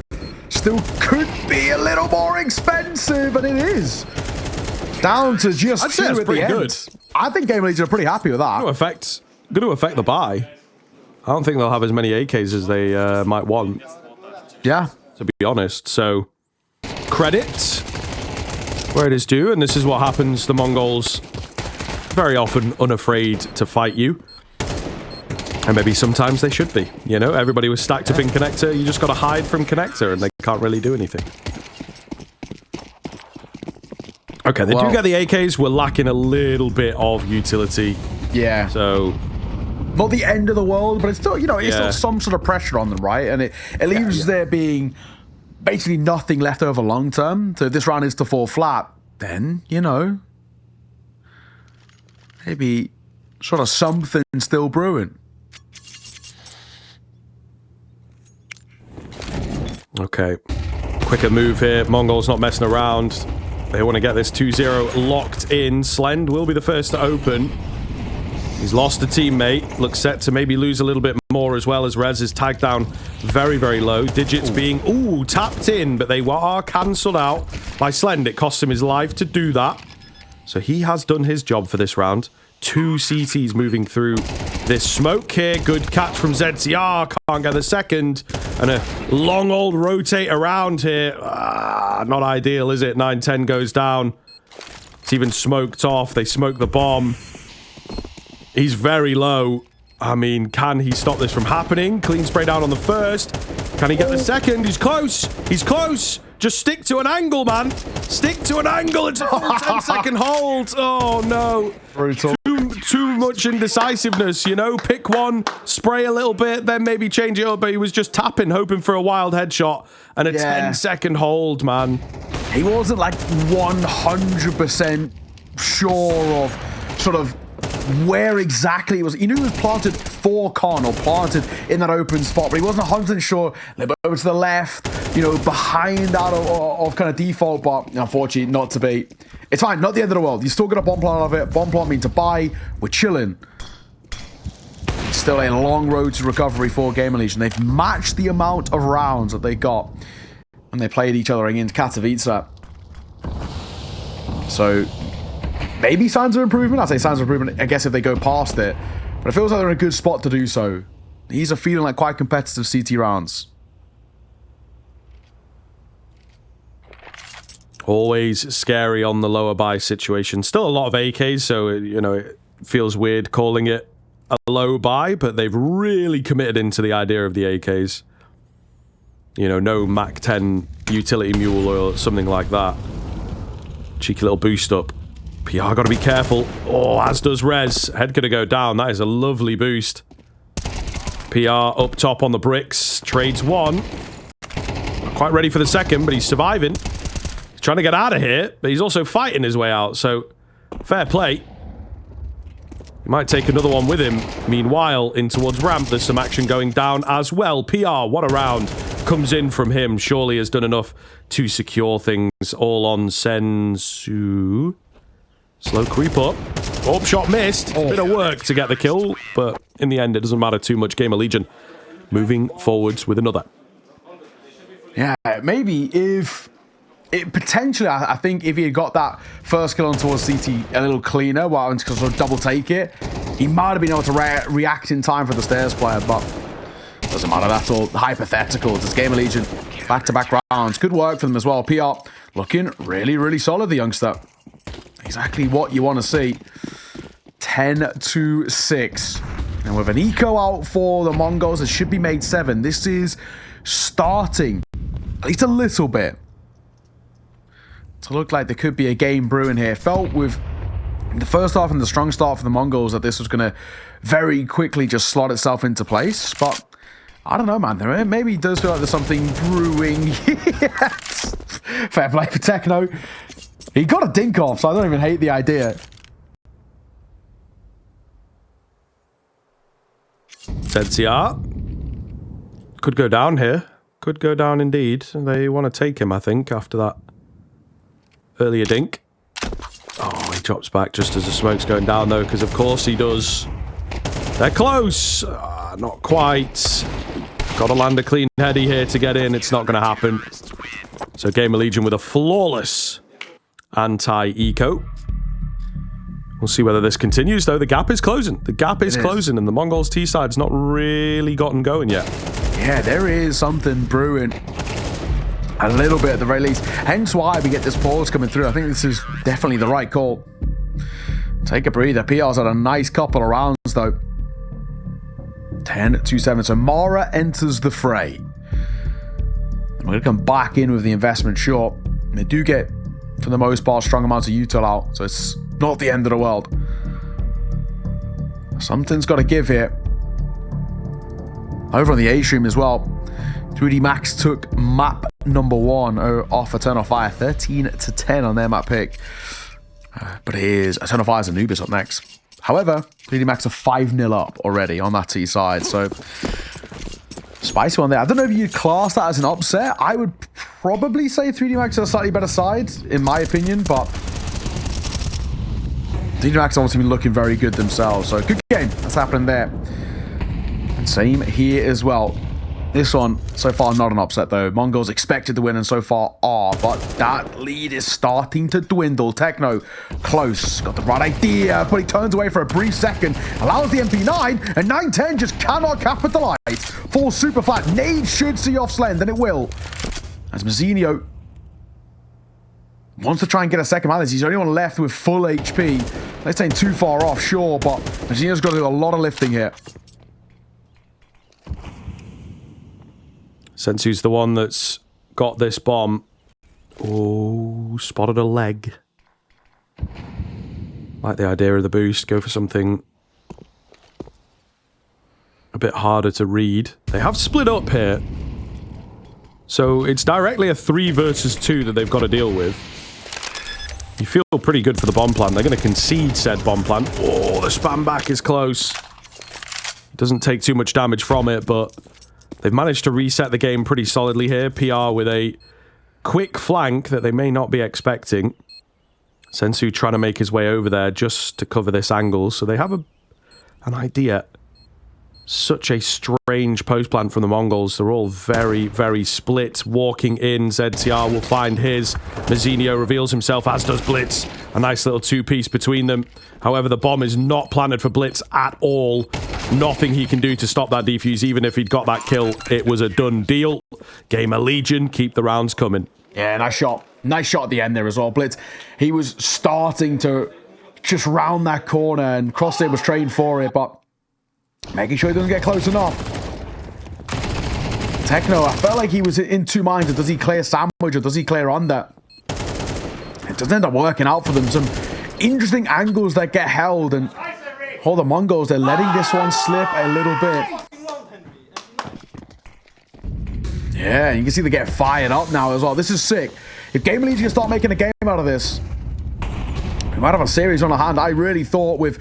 still could be a little more expensive, and it is. Down to just 2 at the end. Good. I think GamerLegion are pretty happy with that. Going to affect the buy. I don't think they'll have as many AKs as they might want. Yeah. To be honest. So, credit where it is due, and this is what happens. The Mongols very often unafraid to fight you. And maybe sometimes they should be. You know, everybody was stacked up in Connector. You just got to hide from Connector, and they can't really do anything. Okay, they do get the AKs. We're lacking a little bit of utility. Yeah. So... not the end of the world, but it's still, you know, it's still some sort of pressure on them, right? And it leaves there being basically nothing left over long term. So if this round is to fall flat, then, you know, maybe sort of something still brewing. Okay. Quicker move here. Mongols not messing around. They want to get this 2-0 locked in. Slend will be the first to open. He's lost a teammate. Looks set to maybe lose a little bit more as well, as Rez is tagged down very, very low. Digits being, tapped in, but they are cancelled out by Slend. It cost him his life to do that. So he has done his job for this round. 2 CTs moving through this smoke here. Good catch from ZCR. Can't get the second. And a long old rotate around here. Not ideal, is it? 9-10 goes down. It's even smoked off. They smoke the bomb. He's very low. I mean, can he stop this from happening? Clean spray down on the first. Can he get the second? He's close. He's close. Just stick to an angle, man. Stick to an angle. It's a full 10-second hold. Oh, no. Brutal. Too much indecisiveness, you know? Pick one, spray a little bit, then maybe change it up. But he was just tapping, hoping for a wild headshot. And a 10-second hold, man. He wasn't like 100% sure of sort of where exactly it was. He knew he was planted for con or planted in that open spot, but he wasn't 100% sure. Over to the left, you know, behind out of kind of default, but unfortunately not to be. It's fine, not the end of the world. You still got a bomb plant out of it. Bomb plant mean to buy. We're chilling. Still a long road to recovery for GamerLegion. They've matched the amount of rounds that they got when they played each other against Katowice. So maybe signs of improvement. I say signs of improvement, I guess, if they go past it. But it feels like they're in a good spot to do so. These are feeling like quite competitive CT rounds. Always scary on the lower buy situation. Still a lot of AKs, so, you know, it feels weird calling it a low buy, but they've really committed into the idea of the AKs. You know, no Mac 10 utility mule or something like that. Cheeky little boost up. PR got to be careful. Oh, as does Rez. Head going to go down. That is a lovely boost. PR up top on the bricks. Trades one. Not quite ready for the second, but he's surviving. He's trying to get out of here, but he's also fighting his way out. So, fair play. He might take another one with him. Meanwhile, in towards ramp, there's some action going down as well. PR, what a round. Comes in from him. Surely has done enough to secure things. All on Senzu. Slow creep up. Orb shot missed. Bit of work to get the kill, but in the end, it doesn't matter too much. GamerLegion moving forwards with another. Yeah, maybe if it potentially, I think if he had got that first kill on towards CT a little cleaner, while having to sort of double take it, He might have been able to react in time for the stairs player, but doesn't matter. That's all hypothetical. It's GamerLegion. Back-to-back rounds. Good work for them as well. PR looking really, really solid, the youngster. Exactly what you want to see. 10-6. And with an eco out for the Mongols, it should be made 7. This is starting, at least a little bit, to look like there could be a game brewing here. Felt with the first half and the strong start for the Mongols that this was going to very quickly just slot itself into place. But I don't know, man. There maybe does feel like there's something brewing. Yes. Fair play for Techno. He got a dink off, so I don't even hate the idea. ZCR could go down here. Could go down indeed. They want to take him, I think, after that earlier dink. Oh, he drops back just as the smoke's going down, though, because of course he does. They're close. Not quite. Got to land a clean heady here to get in. It's not going to happen. So GamerLegion with a flawless anti-eco. We'll see whether this continues, though. The gap is closing. The gap is closing, and the Mongols T side's not really gotten going yet. Yeah, there is something brewing. A little bit at the very least. Hence why we get this pause coming through. I think this is definitely the right call. Take a breather. PR's had a nice couple of rounds, though. 10-7. So Mara enters the fray. We're going to come back in with the investment short. They do get, for the most part, strong amounts of util out, so it's not the end of the world. Something's got to give here. Over on the A stream as well, 3D Max took map number 1 off Eternal Fire, 13-10 on their map pick. But here's Eternal Fire's Anubis up next. However, 3D Max are 5-0 up already on that T side, so spicy one there. I don't know if you'd class that as an upset. I would probably say 3D Max are a slightly better side, in my opinion, but 3D Max obviously been looking very good themselves, so good game. That's happening there. And same here as well. This one, so far, not an upset, though. Mongols expected to win, and so far are, but that lead is starting to dwindle. Techno, close, got the right idea, but he turns away for a brief second, allows the MP9, and 910 just cannot capitalize. Falls super flat. Nade should see off Slen, then it will. As Mazzinho wants to try and get a second balance. He's the only one left with full HP. They're staying too far off, sure, but Mazzinho's got to do a lot of lifting here. Sensu's the one that's got this bomb. Oh, spotted a leg. Like the idea of the boost. Go for something a bit harder to read. They have split up here. So it's directly a 3 versus 2 that they've got to deal with. You feel pretty good for the bomb plant. They're going to concede said bomb plant. Oh, the spam back is close. It doesn't take too much damage from it, but they've managed to reset the game pretty solidly here. PR with a quick flank that they may not be expecting. Sensu trying to make his way over there just to cover this angle. So they have an idea. Such a strange post plan from the Mongols. They're all very, very split. Walking in, ZCR will find his. Mazzinho reveals himself, as does Blitz. A nice little 2-piece between them. However, the bomb is not planted for Blitz at all. Nothing he can do to stop that defuse. Even if he'd got that kill, it was a done deal. GamerLegion, keep the rounds coming. Yeah, nice shot. Nice shot at the end there as well. Blitz, he was starting to just round that corner, and Crosshair was trained for it, but making sure he doesn't get close enough. Techno, I felt like he was in two minds. Does he clear sandwich or does he clear under? It doesn't end up working out for them. Some interesting angles that get held, and all the Mongols, they're letting this one slip a little bit. Yeah, you can see they get fired up now as well. This is sick. If GamerLegion can start making a game out of this, we might have a series on our hand. I really thought with,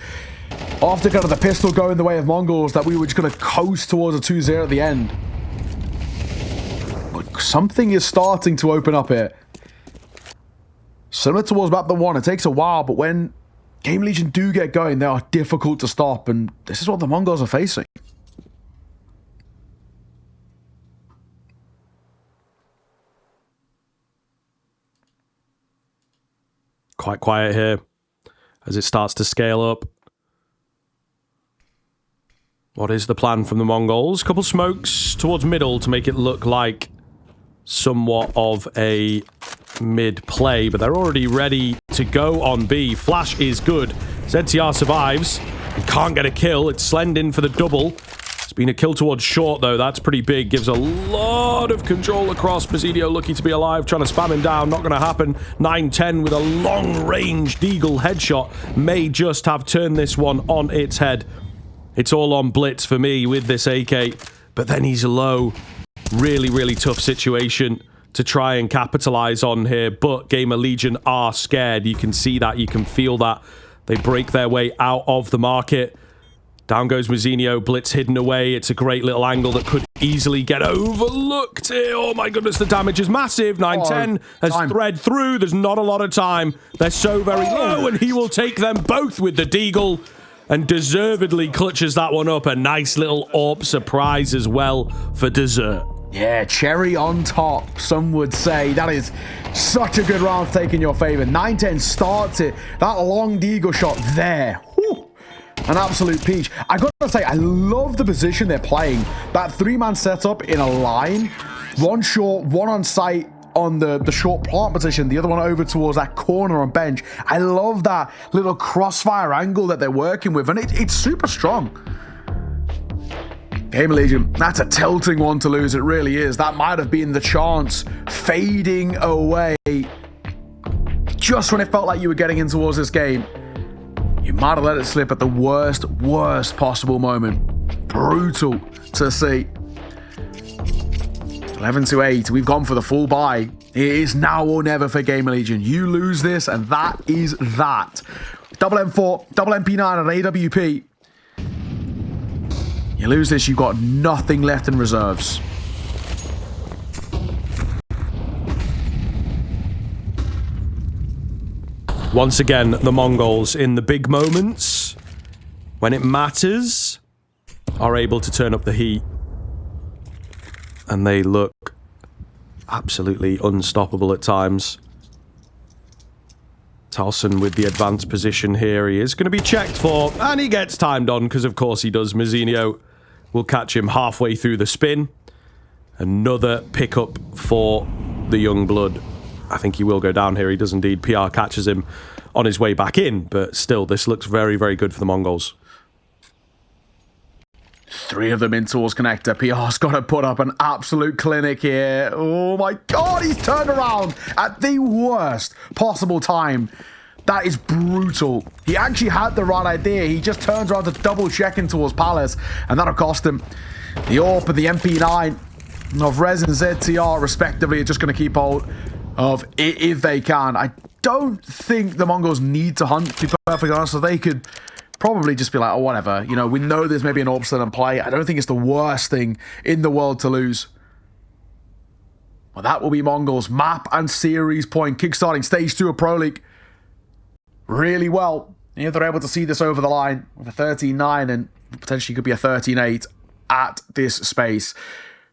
after kind of the pistol going the way of Mongols, that we were just going to coast towards a 2-0 at the end. But something is starting to open up here. Similar towards map 1, it takes a while, but when GamerLegion do get going, they are difficult to stop, and this is what the Mongols are facing. Quite quiet here as it starts to scale up. What is the plan from the Mongols? Couple smokes towards middle to make it look like somewhat of a mid play, but they're already ready to go on B. Flash is good. ZTR survives. He can't get a kill. It's Slend in for the double. It's been a kill towards short, though. That's pretty big. Gives a lot of control across. Presidio lucky to be alive. Trying to spam him down. Not going to happen. 9-10 with a long-range Deagle headshot. May just have turned this one on its head. It's all on Blitz for me with this AK. But then he's low. Really, really tough situation to try and capitalize on here. But GamerLegion are scared. You can see that. You can feel that. They break their way out of the market. Down goes Mazinho, Blitz hidden away. It's a great little angle that could easily get overlooked here. Oh my goodness, the damage is massive. 9-10 has thread through. There's not a lot of time. They're so very low, and he will take them both with the Deagle, and deservedly clutches that one up. A nice little AWP surprise as well for dessert. Yeah, cherry on top, some would say. That is such a good round to take in your favor. 9-10 starts it. That long Deagle shot there. Whew. An absolute peach. I gotta say, I love the position they're playing. That three-man setup in a line. One short, one on site on the short plant position. The other one over towards that corner on bench. I love that little crossfire angle that they're working with. And it's super strong. GamerLegion, that's a tilting one to lose. It really is. That might have been the chance fading away just when it felt like you were getting in towards this game. You might have let it slip at the worst possible moment. Brutal to see. 11-8. We've gone for the full buy. It is now or never for GamerLegion. You lose this, and that is that. Double M4, double MP9, and AWP. You lose this, you've got nothing left in reserves. Once again, the Mongols in the big moments, when it matters, are able to turn up the heat. And they look absolutely unstoppable at times. Talson with the advanced position here. He is going to be checked for, and he gets timed on, because of course he does. Mazinho will catch him halfway through the spin. Another pickup for the young blood. I think he will go down here. He does indeed. PR catches him on his way back in, but still, this looks very, very good for the Mongols. Three of them in towards connector. PR's got to put up an absolute clinic here. Oh my god, he's turned around at the worst possible time. That is brutal. He actually had the right idea. He just turns around to double check in towards Palace, and that'll cost him. The AWP and the MP9 of Rez and ZTR, respectively, are just going to keep hold of it if they can. I don't think the Mongols need to hunt, to be perfectly honest, so they could probably just be like, oh, whatever. You know, we know there's maybe an AWP still in play. I don't think it's the worst thing in the world to lose. Well, that will be Mongols. Map and series point. Kickstarting stage 2 of Pro League. Really well. And if they're able to see this over the line with a 13-9 and potentially could be a 13-8 at this space.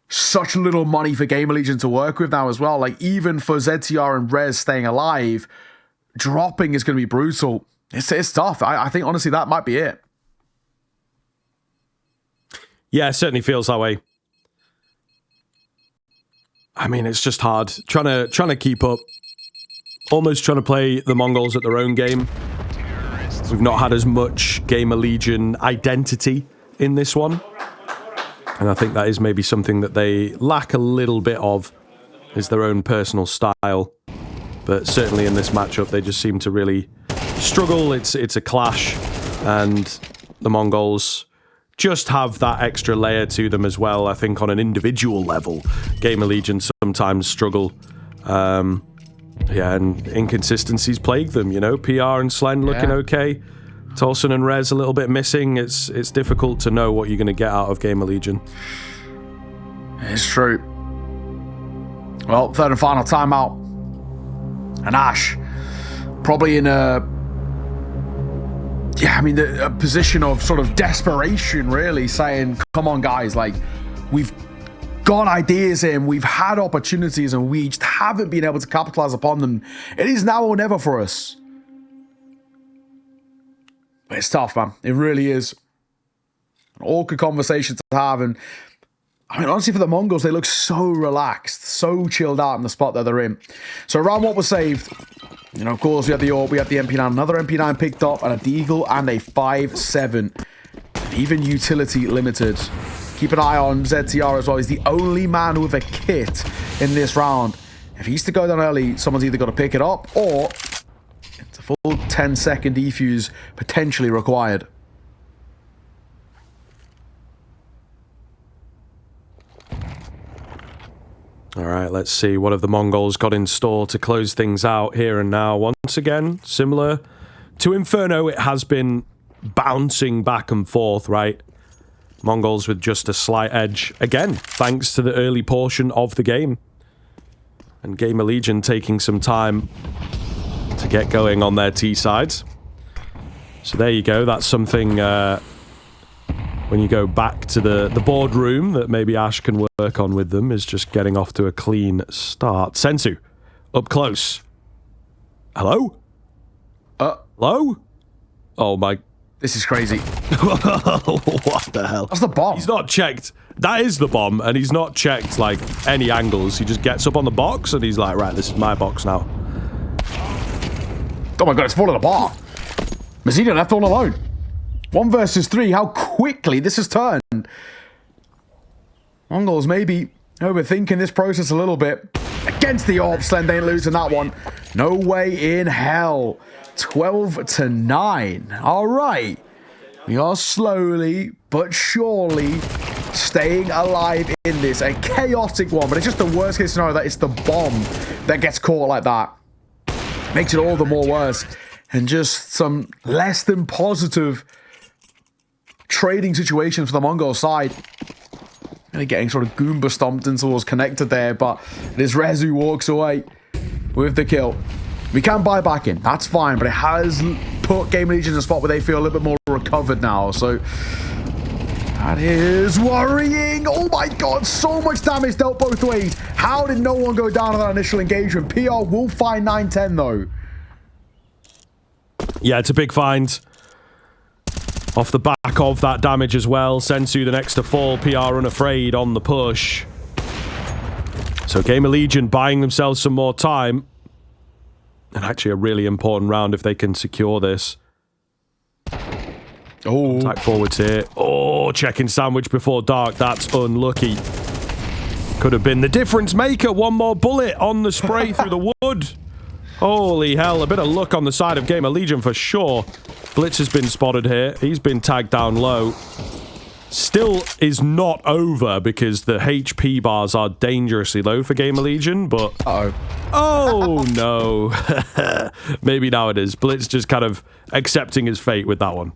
Such little money for GamerLegion to work with now as well. Like, even for ZTR and Rez staying alive, dropping is going to be brutal. It's tough. I think, honestly, that might be it. Yeah, it certainly feels that way. I mean, it's just hard. Trying to keep up. Almost trying to play the Mongols at their own game. We've not had as much GamerLegion identity in this one. And I think that is maybe something that they lack a little bit of, is their own personal style. But certainly in this matchup, they just seem to really struggle. It's a clash, and the Mongols just have that extra layer to them as well. I think on an individual level, GamerLegion sometimes struggle. Yeah, and inconsistencies plague them, you know. PR and Slen looking okay. Tolson and Rez a little bit missing. It's difficult to know what you're going to get out of GamerLegion. It's true. Well, third and final timeout. And Ash, probably in a position of sort of desperation, really, saying, come on, guys, like, we've got ideas here, and we've had opportunities, and we just haven't been able to capitalize upon them. It is now or never for us. But it's tough, man. It really is. an awkward conversation to have. And I mean, honestly, for the Mongols, they look so relaxed, so chilled out in the spot that they're in. So round 1 was saved. You know, of course, we had the AWP, we had the MP9, another MP9 picked up, and a Deagle and a 5-7. Even utility limited. Keep an eye on ZTR as well. He's the only man with a kit in this round. If he's to go down early, someone's either got to pick it up or it's a full 10-second defuse potentially required. All right, let's see. What have the Mongols got in store to close things out here and now? Once again, similar to Inferno, it has been bouncing back and forth, right? Mongols with just a slight edge. Again, thanks to the early portion of the game. And GamerLegion taking some time to get going on their T sides. So there you go. That's something when you go back to the boardroom that maybe Ash can work on with them, is just getting off to a clean start. Sensu, up close. Hello? Hello? Oh my... This is crazy. What the hell? That's the bomb. He's not checked. That is the bomb, and he's not checked, like, any angles. He just gets up on the box, and he's like, right, this is my box now. Oh my god, it's falling apart. Mazzino left all alone. 1 versus 3, how quickly this has turned. Mongols maybe overthinking this process a little bit. Against the AWP, Slend ain't losing that one. No way in hell. 12-9. All right. We are slowly but surely staying alive in this. A chaotic one, but it's just the worst case scenario that it's the bomb that gets caught like that. Makes it all the more worse. And just some less than positive trading situations for the Mongol side. Really getting sort of Goomba stomped into what's connected there, but this Rezu walks away with the kill. We can buy back in, that's fine, but it has put GamerLegion in a spot where they feel a little bit more recovered now, so that is worrying. Oh my god, so much damage dealt both ways. How did no one go down on that initial engagement? PR will find 9-10 though. Yeah, it's a big find. Off the back of that damage as well. Sensu the next to fall. PR unafraid on the push. So GamerLegion buying themselves some more time. And actually a really important round if they can secure this. Oh. Attack forwards here. Oh, checking sandwich before dark. That's unlucky. Could have been the difference maker. One more bullet on the spray through the wood. Holy hell, a bit of luck on the side of GamerLegion for sure. Blitz has been spotted here. He's been tagged down low. Still is not over because the HP bars are dangerously low for GamerLegion, but... Uh-oh. Oh, no. Maybe now it is. Blitz just kind of accepting his fate with that one.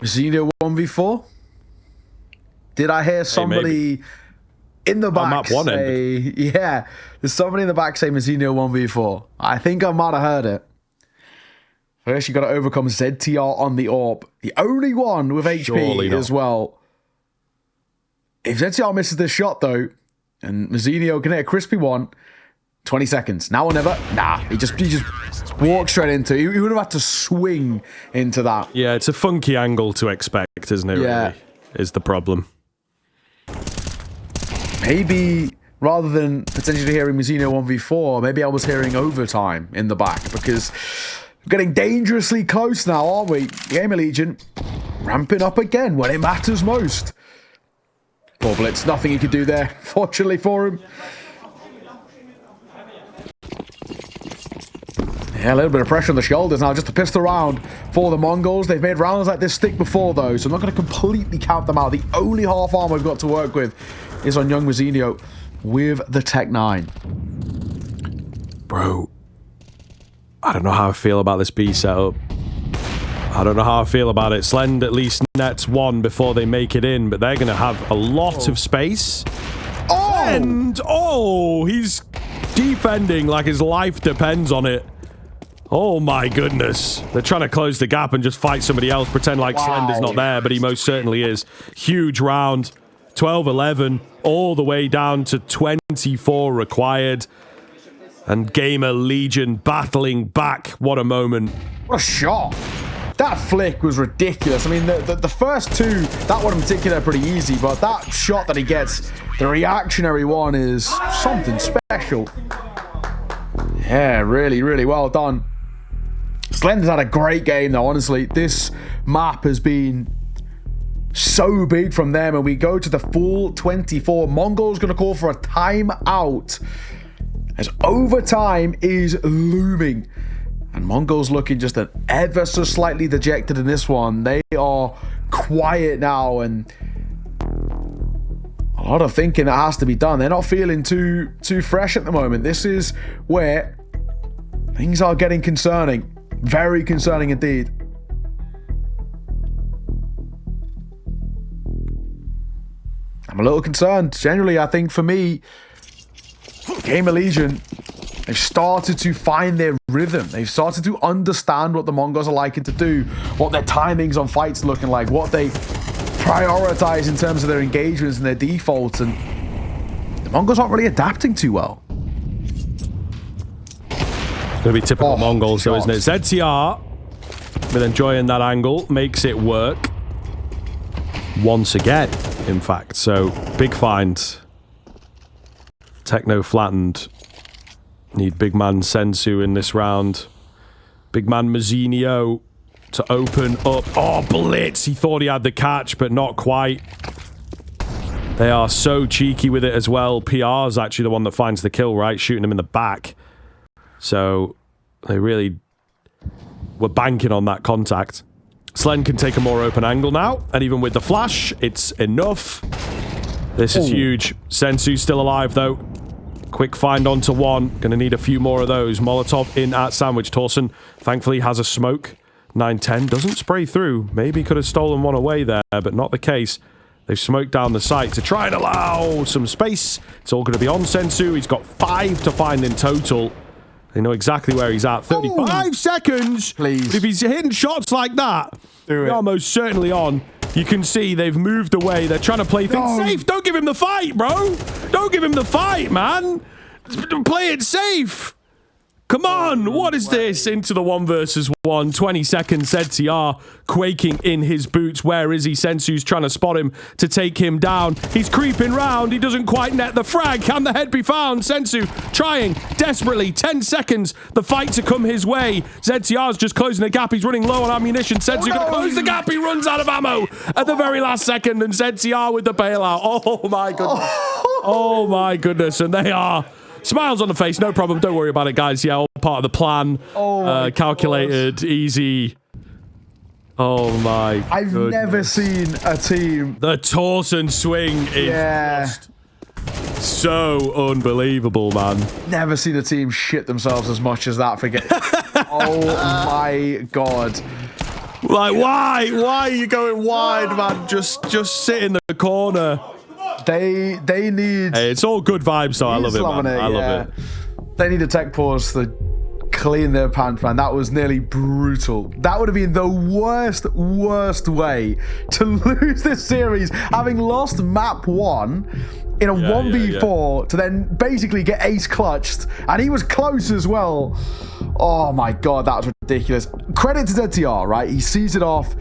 Zeno 1v4? Did I hear somebody... in the back say, yeah, there's somebody in the back saying Mazzino 1v4. I think I might have heard it. First, you got to overcome ZTR on the AWP. The only one with HP as well. If ZTR misses this shot, though, and Mazzino can hit a crispy one, 20 seconds. Now or never? Nah, he just walked straight into it. He would have had to swing into that. Yeah, it's a funky angle to expect, isn't it, yeah. Really, is the problem. Maybe rather than potentially hearing Mazzino 1v4, maybe I was hearing overtime in the back because we're getting dangerously close now, aren't we? GamerLegion ramping up again when it matters most. Poor Blitz, nothing he could do there, fortunately for him. Yeah, a little bit of pressure on the shoulders now just to pistol round for the Mongols. They've made rounds like this stick before, though, so I'm not going to completely count them out. The only half arm we've got to work with is on young Mazzino with the Tech 9. Bro, I don't know how I feel about this B setup. I don't know how I feel about it. Slend at least nets one before they make it in, but they're going to have a lot of space. Oh! And, he's defending like his life depends on it. Oh my goodness. They're trying to close the gap and just fight somebody else, pretend like Slend is not there, but he most certainly is. Huge round. 12-11, all the way down to 24 required. And GamerLegion battling back. What a moment. What a shot. that flick was ridiculous. I mean, the first two, that one in particular, are pretty easy, but that shot that he gets, the reactionary one, is something special. Yeah, really, really well done. Slender's had a great game, though, honestly. This map has been so big from them, and we go to the full 24. Mongol's going to call for a timeout as overtime is looming. And Mongol's looking just an ever so slightly dejected in this one. They are quiet now, and a lot of thinking that has to be done. They're not feeling too fresh at the moment. This is where things are getting concerning. Very concerning indeed. I'm a little concerned. Generally, I think for me, GamerLegion, they've started to find their rhythm. They've started to understand what the Mongols are liking to do, what their timings on fights are looking like, what they prioritize in terms of their engagements and their defaults, and the Mongols aren't really adapting too well. It's going to be typical Mongols, though, isn't it? ZTR, but enjoying that angle, makes it work once again, in fact. So, big find. Techno flattened. Need big man Sensu in this round. Big man Mazzinio to open up. Oh, blitz! He thought he had the catch, but not quite. They are so cheeky with it as well. PR's actually the one that finds the kill, right? Shooting him in the back. So they really were banking on that contact. Slen can take a more open angle now, and even with the flash, it's enough. This is huge. Sensu's still alive, though. Quick find onto one. Gonna need a few more of those. Molotov in at Sandwich. Torsen, thankfully, has a smoke. 9-10 doesn't spray through. Maybe could have stolen one away there, but not the case. They've smoked down the site to try and allow some space. It's all going to be on Sensu. He's got 5 to find in total. They know exactly where he's at. 35 seconds! Please. But if he's hitting shots like that, they're almost certainly on. You can see they've moved away. They're trying to play things safe. Don't give him the fight, bro! Don't give him the fight, man! Play it safe! Come on, what is this? Into the 1 versus 1. 20 seconds, ZTR quaking in his boots. Where is he? Sensu's trying to spot him to take him down. He's creeping round. He doesn't quite net the frag. Can the head be found? Sensu trying desperately. 10 seconds. The fight to come his way. ZTR's just closing the gap. He's running low on ammunition. Sensu gonna close the gap. He runs out of ammo at the very last second. And ZTR with the bailout. Oh my goodness. Oh my goodness. And they are... Smiles on the face, no problem. Don't worry about it, guys. Yeah, all part of the plan. Calculated, easy. Oh my I've never seen a team. The Torsen swing is just so unbelievable, man. Never seen a team shit themselves as much as that. Forget. Oh my god. Like, why? Why are you going wide, man? Just sit in the corner. They need... Hey, it's all good vibes, so I love it, man. I love it. They need a tech pause to clean their pants, man. That was nearly brutal. That would have been the worst way to lose this series, having lost map 1 in a 1v4 to then basically get ace clutched, and he was close as well. Oh my god, that was ridiculous. Credit to ZTR, right? He sees it off.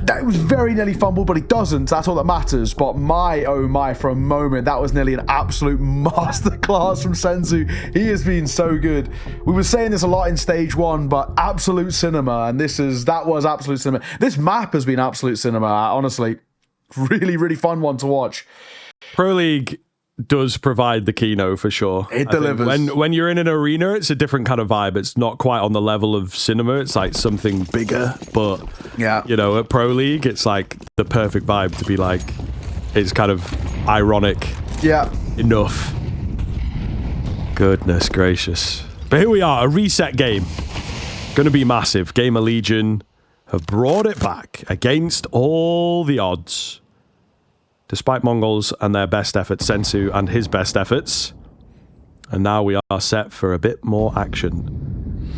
That was very nearly fumbled, but he doesn't. That's all that matters. But my, oh my, for a moment, that was nearly an absolute masterclass from Sensu. He has been so good. We were saying this a lot in stage 1, but absolute cinema, and that was absolute cinema. This map has been absolute cinema, honestly. Really, really fun one to watch. Pro League does provide the keynote for sure. It delivers. When you're in an arena, it's a different kind of vibe. It's not quite on the level of cinema. It's like something bigger, but you know, at Pro League, it's like the perfect vibe to be like, it's kind of ironic. Yeah. Enough. Goodness gracious. But here we are, a reset game. Gonna be massive. GamerLegion have brought it back against all the odds. Despite Mongols and their best efforts, Sensu and his best efforts. And now we are set for a bit more action.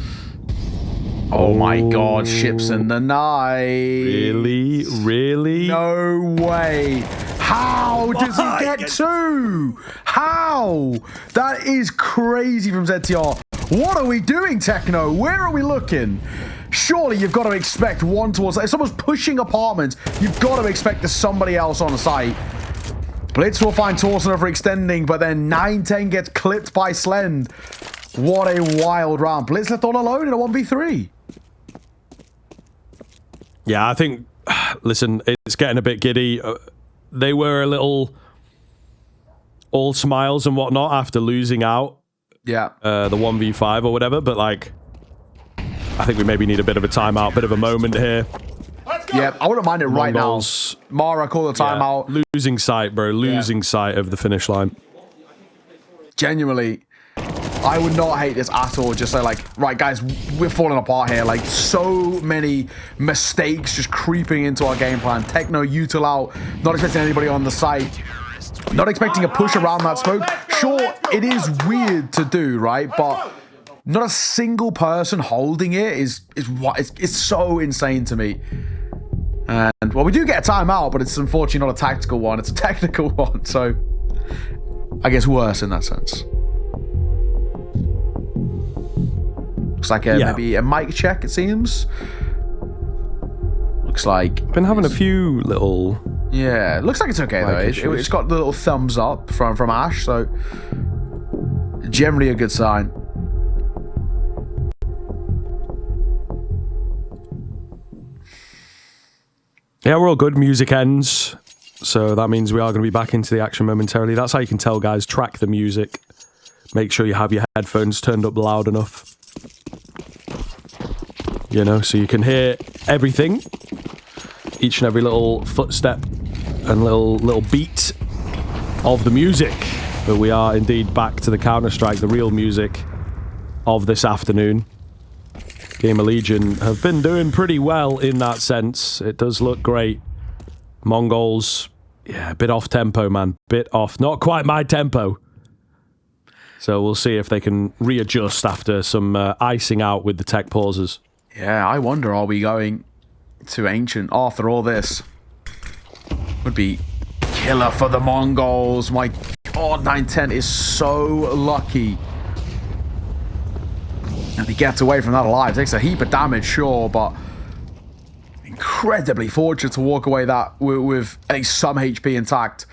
Oh my god, ships in the night. Really? Really? No way. How does he get 2? How? That is crazy from ZTR. What are we doing, Techno? Where are we looking? Surely you've got to expect one towards... If someone's pushing apartments, you've got to expect there's somebody else on the site. Blitz will find Torsen overextending, but then 9-10 gets clipped by Slend. What a wild round. Blitz left all alone in a 1v3. Yeah, I think... Listen, it's getting a bit giddy. They were a little... all smiles and whatnot after losing out. Yeah. The 1v5 or whatever, but like... I think we maybe need a bit of a timeout, bit of a moment here. Yeah, I wouldn't mind it right now. Mongols, Mara, call the timeout. Yeah, losing sight, bro. Losing sight of the finish line. Genuinely, I would not hate this at all. Just say like, right, guys, we're falling apart here. Like, so many mistakes just creeping into our game plan. Techno, util out, not expecting anybody on the site. Not expecting a push around that smoke. Sure, it is weird to do, right? But not a single person holding it is what it's so insane to me. And well, we do get a timeout, but it's unfortunately not a tactical one. It's a technical one. So I guess worse in that sense. Looks like maybe a mic check, it seems. Looks like... Been having a few little... Yeah, it looks like it's okay, though. It's got the little thumbs up from Ash, so... Generally a good sign. Yeah, we're all good. Music ends. So that means we are going to be back into the action momentarily. That's how you can tell, guys. Track the music. Make sure you have your headphones turned up loud enough. You know, so you can hear everything. Each and every little footstep and little beat of the music. But we are indeed back to the Counter-Strike, the real music of this afternoon. GamerLegion have been doing pretty well in that sense. It does look great. Mongols, yeah, a bit off tempo, man. Bit off. Not quite my tempo. So we'll see if they can readjust after some icing out with the tech pauses. Yeah, I wonder, are we going to Ancient after all this? Would be killer for the Mongols. My God, 9-10 is so lucky. And he gets away from that alive. Takes a heap of damage, sure, but incredibly fortunate to walk away that with at least some HP intact.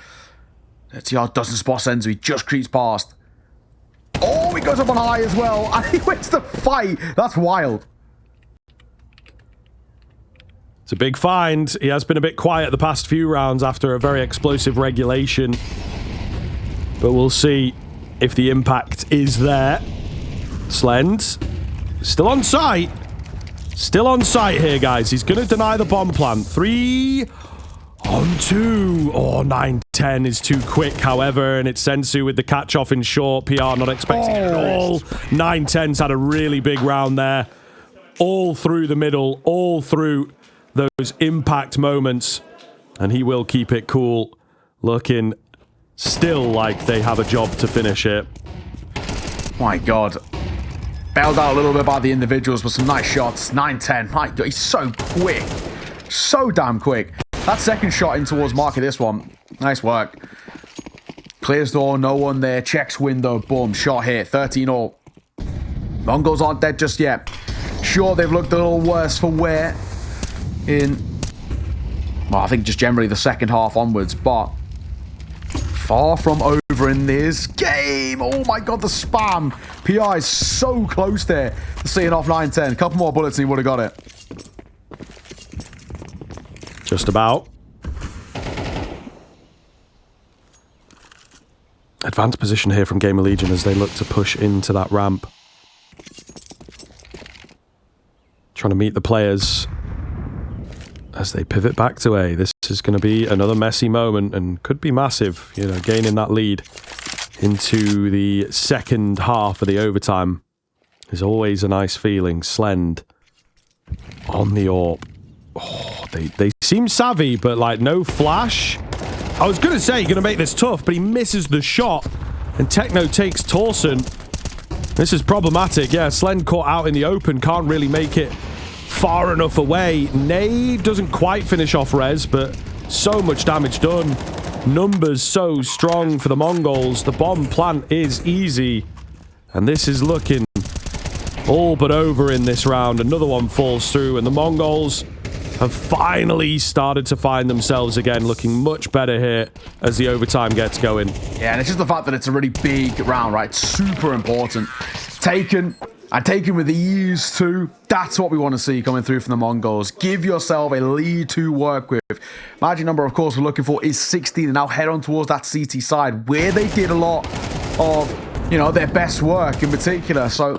TR doesn't spot Senzu. He just creeps past. Oh, he goes up on high as well. And he wins the fight. That's wild. It's a big find. He has been a bit quiet the past few rounds after a very explosive regulation. But we'll see if the impact is there. Slend. Still on site. Still on site here, guys. He's going to deny the bomb plant. 3 on 2. Oh, 9-10 is too quick, however, and it's Sensu with the catch-off in short. PR not expecting it at all. 9-10's had a really big round there. All through the middle, all through those impact moments. And he will keep it cool. Looking still like they have a job to finish it. My God. Bailed out a little bit by the individuals, but some nice shots. 9-10. My God, he's so quick. So damn quick. That second shot in towards Mark of this one. Nice work. Clears door, no one there. Checks window, boom, shot hit. 13-all. Mongols aren't dead just yet. Sure, they've looked a little worse for wear in, well, I think just generally the second half onwards, but far from over in this game. Oh my God, the spam. PI is so close there to seeing off 9-10. A couple more bullets and he would have got it. Just about. Advanced position here from GamerLegion as they look to push into that ramp. Trying to meet the players as they pivot back to A. This is going to be another messy moment and could be massive, you know, gaining that lead into the second half of the overtime is always a nice feeling. Slend on the AWP. Oh, they seem savvy, but like no flash. I was going to say, going to make this tough, but he misses the shot and Techno takes Torsen. This is problematic. Yeah, Slend caught out in the open, can't really make it far enough away. Nade doesn't quite finish off Rez, but so much damage done. Numbers so strong for the Mongols. The bomb plant is easy. And this is looking all but over in this round. Another one falls through, and the Mongols have finally started to find themselves again, looking much better here as the overtime gets going. Yeah, and it's just the fact that it's a really big round, right? Super important. Taken with ease too. That's what we want to see coming through from the Mongols. Give yourself a lead to work with. Magic number, of course, we're looking for is 16, and now head on towards that CT side where they did a lot of, you know, their best work in particular. So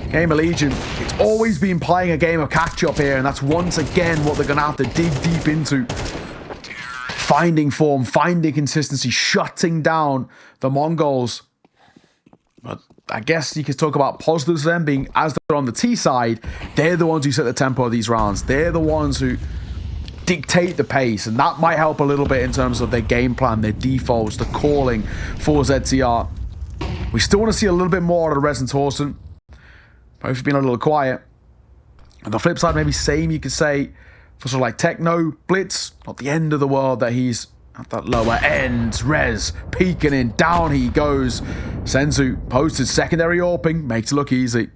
GamerLegion, it's always been playing a game of catch-up here, and that's once again what they're going to have to dig deep into. Finding form, finding consistency, shutting down the Mongols. But I guess you could talk about positives then, being as they're on the T side, they're the ones who set the tempo of these rounds. They're the ones who dictate the pace, and that might help a little bit in terms of their game plan, their defaults, the calling for ZTR. We still want to see a little bit more out of Rez and Torsen. Both have been a little quiet. On the flip side, maybe same you could say for sort of like Techno, Blitz, not the end of the world that he's at that lower end. Rez peeking in, down he goes. Senzu posted secondary AWPing, makes it look easy.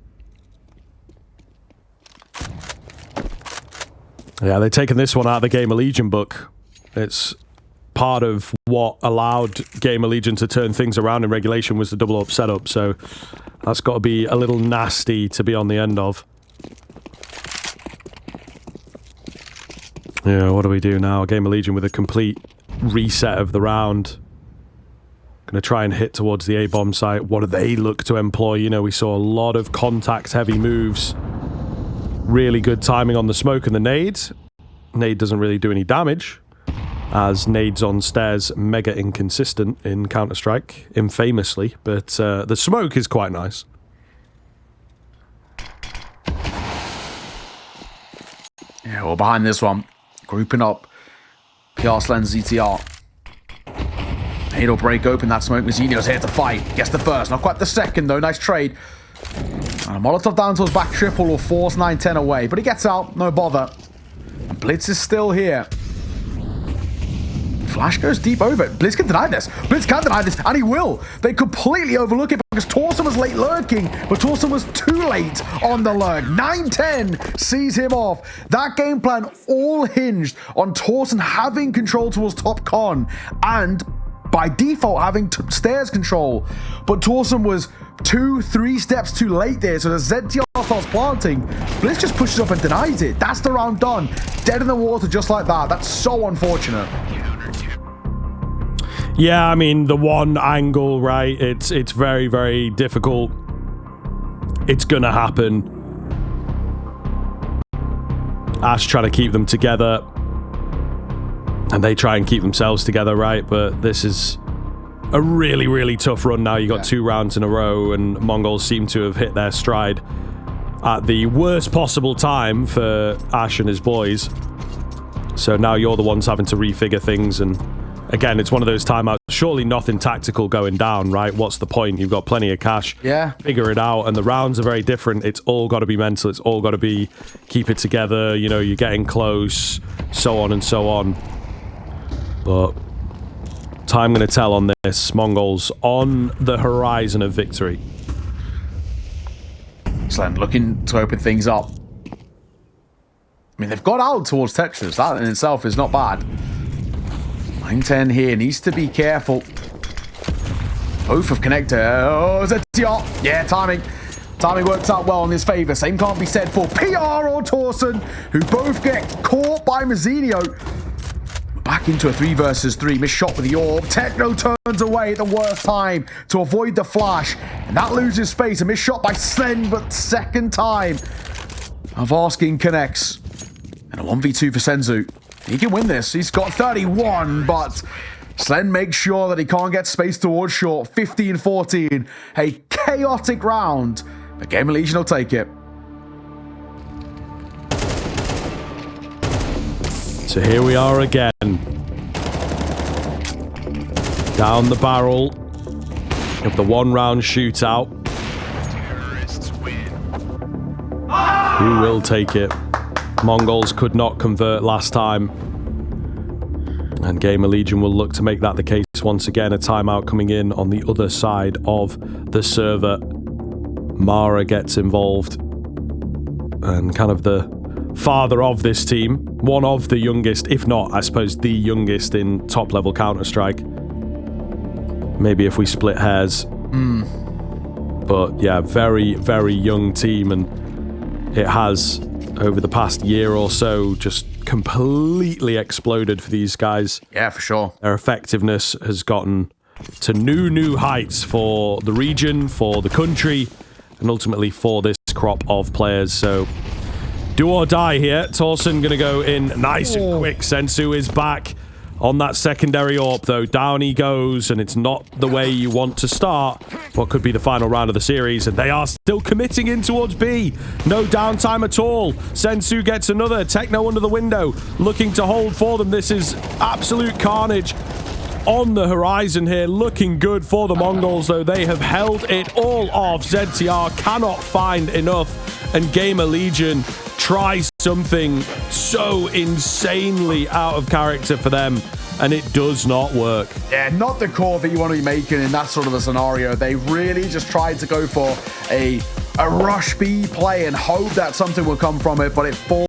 Yeah, they've taken this one out of the GamerLegion book. It's part of what allowed GamerLegion to turn things around in regulation was the double up setup, so that's got to be a little nasty to be on the end of. Yeah, what do we do now? GamerLegion with a complete reset of the round. Going to try and hit towards the A-bomb site. What do they look to employ? You know, we saw a lot of contact-heavy moves. Really good timing on the smoke and the nade. Nade doesn't really do any damage, as nades on stairs mega inconsistent in Counter-Strike, infamously, but the smoke is quite nice. Yeah, well, behind this one, grouping up PR Slen ZTR. Nade'll break open that smoke. Mazzinho's here to fight. Gets the first, not quite the second though. Nice trade. And a Molotov down to his back triple will force 9-10 away, but he gets out, no bother. And Blitz is still here. Flash goes deep over it. Blitz can deny this. Blitz can deny this, and he will. They completely overlook it because Torsen was late lurking, but Torsen was too late on the lurk. 9-10 sees him off. That game plan all hinged on Torsen having control towards top con, and by default having stairs control. But Torsen was 2-3 steps too late there, so the ZTR starts planting. Blitz just pushes up and denies it. That's the round done. Dead in the water just like that. That's so unfortunate. Yeah, I mean, the one angle, right? It's very, very difficult. It's gonna happen. Ash trying to keep them together, and they try and keep themselves together, right? But this is a really, really tough run now. You got 2 rounds in a row, and Mongols seem to have hit their stride at the worst possible time for Ash and his boys. So now you're the ones having to refigure things, and again, it's one of those timeouts. Surely nothing tactical going down, right? What's the point? You've got plenty of cash. Yeah. Figure it out. And the rounds are very different. It's all got to be mental. It's all got to be keep it together. You know, you're getting close, so on and so on. But time going to tell on this. Mongols on the horizon of victory. Slen looking to open things up. I mean, they've got out towards Tetris. That in itself is not bad. 9-10 here, needs to be careful. Both of connector. Oh, ZTR. Yeah, timing. Timing works out well in his favor. Same can't be said for PR or Torsen, who both get caught by Mazzinho. Back into a 3 versus 3. Missed shot with the orb. Techno turns away at the worst time to avoid the flash. And that loses space. A missed shot by Slen, but second time. Avarskin connects. And a 1v2 for Senzu. He can win this. He's got 31, but Slen makes sure that he can't get space towards short. 15-14. A chaotic round, but GamerLegion will take it. So here we are again. Down the barrel of the 1-round shootout. Who will take it? Mongols could not convert last time. And GamerLegion will look to make that the case once again. A timeout coming in on the other side of the server. Mara gets involved. and kind of the father of this team. One of the youngest, if not, I suppose, the youngest in top-level Counter-Strike. Maybe if we split hairs. But yeah, very, very young team, and it has, over the past year or so, just completely exploded for these guys. Yeah, for sure. Their effectiveness has gotten to new heights for the region, for the country, and ultimately for this crop of players. So do or die here. Torsen gonna go in nice and quick. Sensu is back on that secondary AWP though. Down he goes, and it's not the way you want to start what could be the final round of the series, and they are still committing in towards B. No downtime at all. Sensu gets another. Techno under the window, looking to hold for them. This is absolute carnage on the horizon here. Looking good for the Mongols though. They have held it all off. ZTR cannot find enough, and GamerLegion tries something so insanely out of character for them, and it does not work. Yeah, not the call that you want to be making in that sort of a scenario. They really just tried to go for a rush B play and hope that something will come from it, but it falls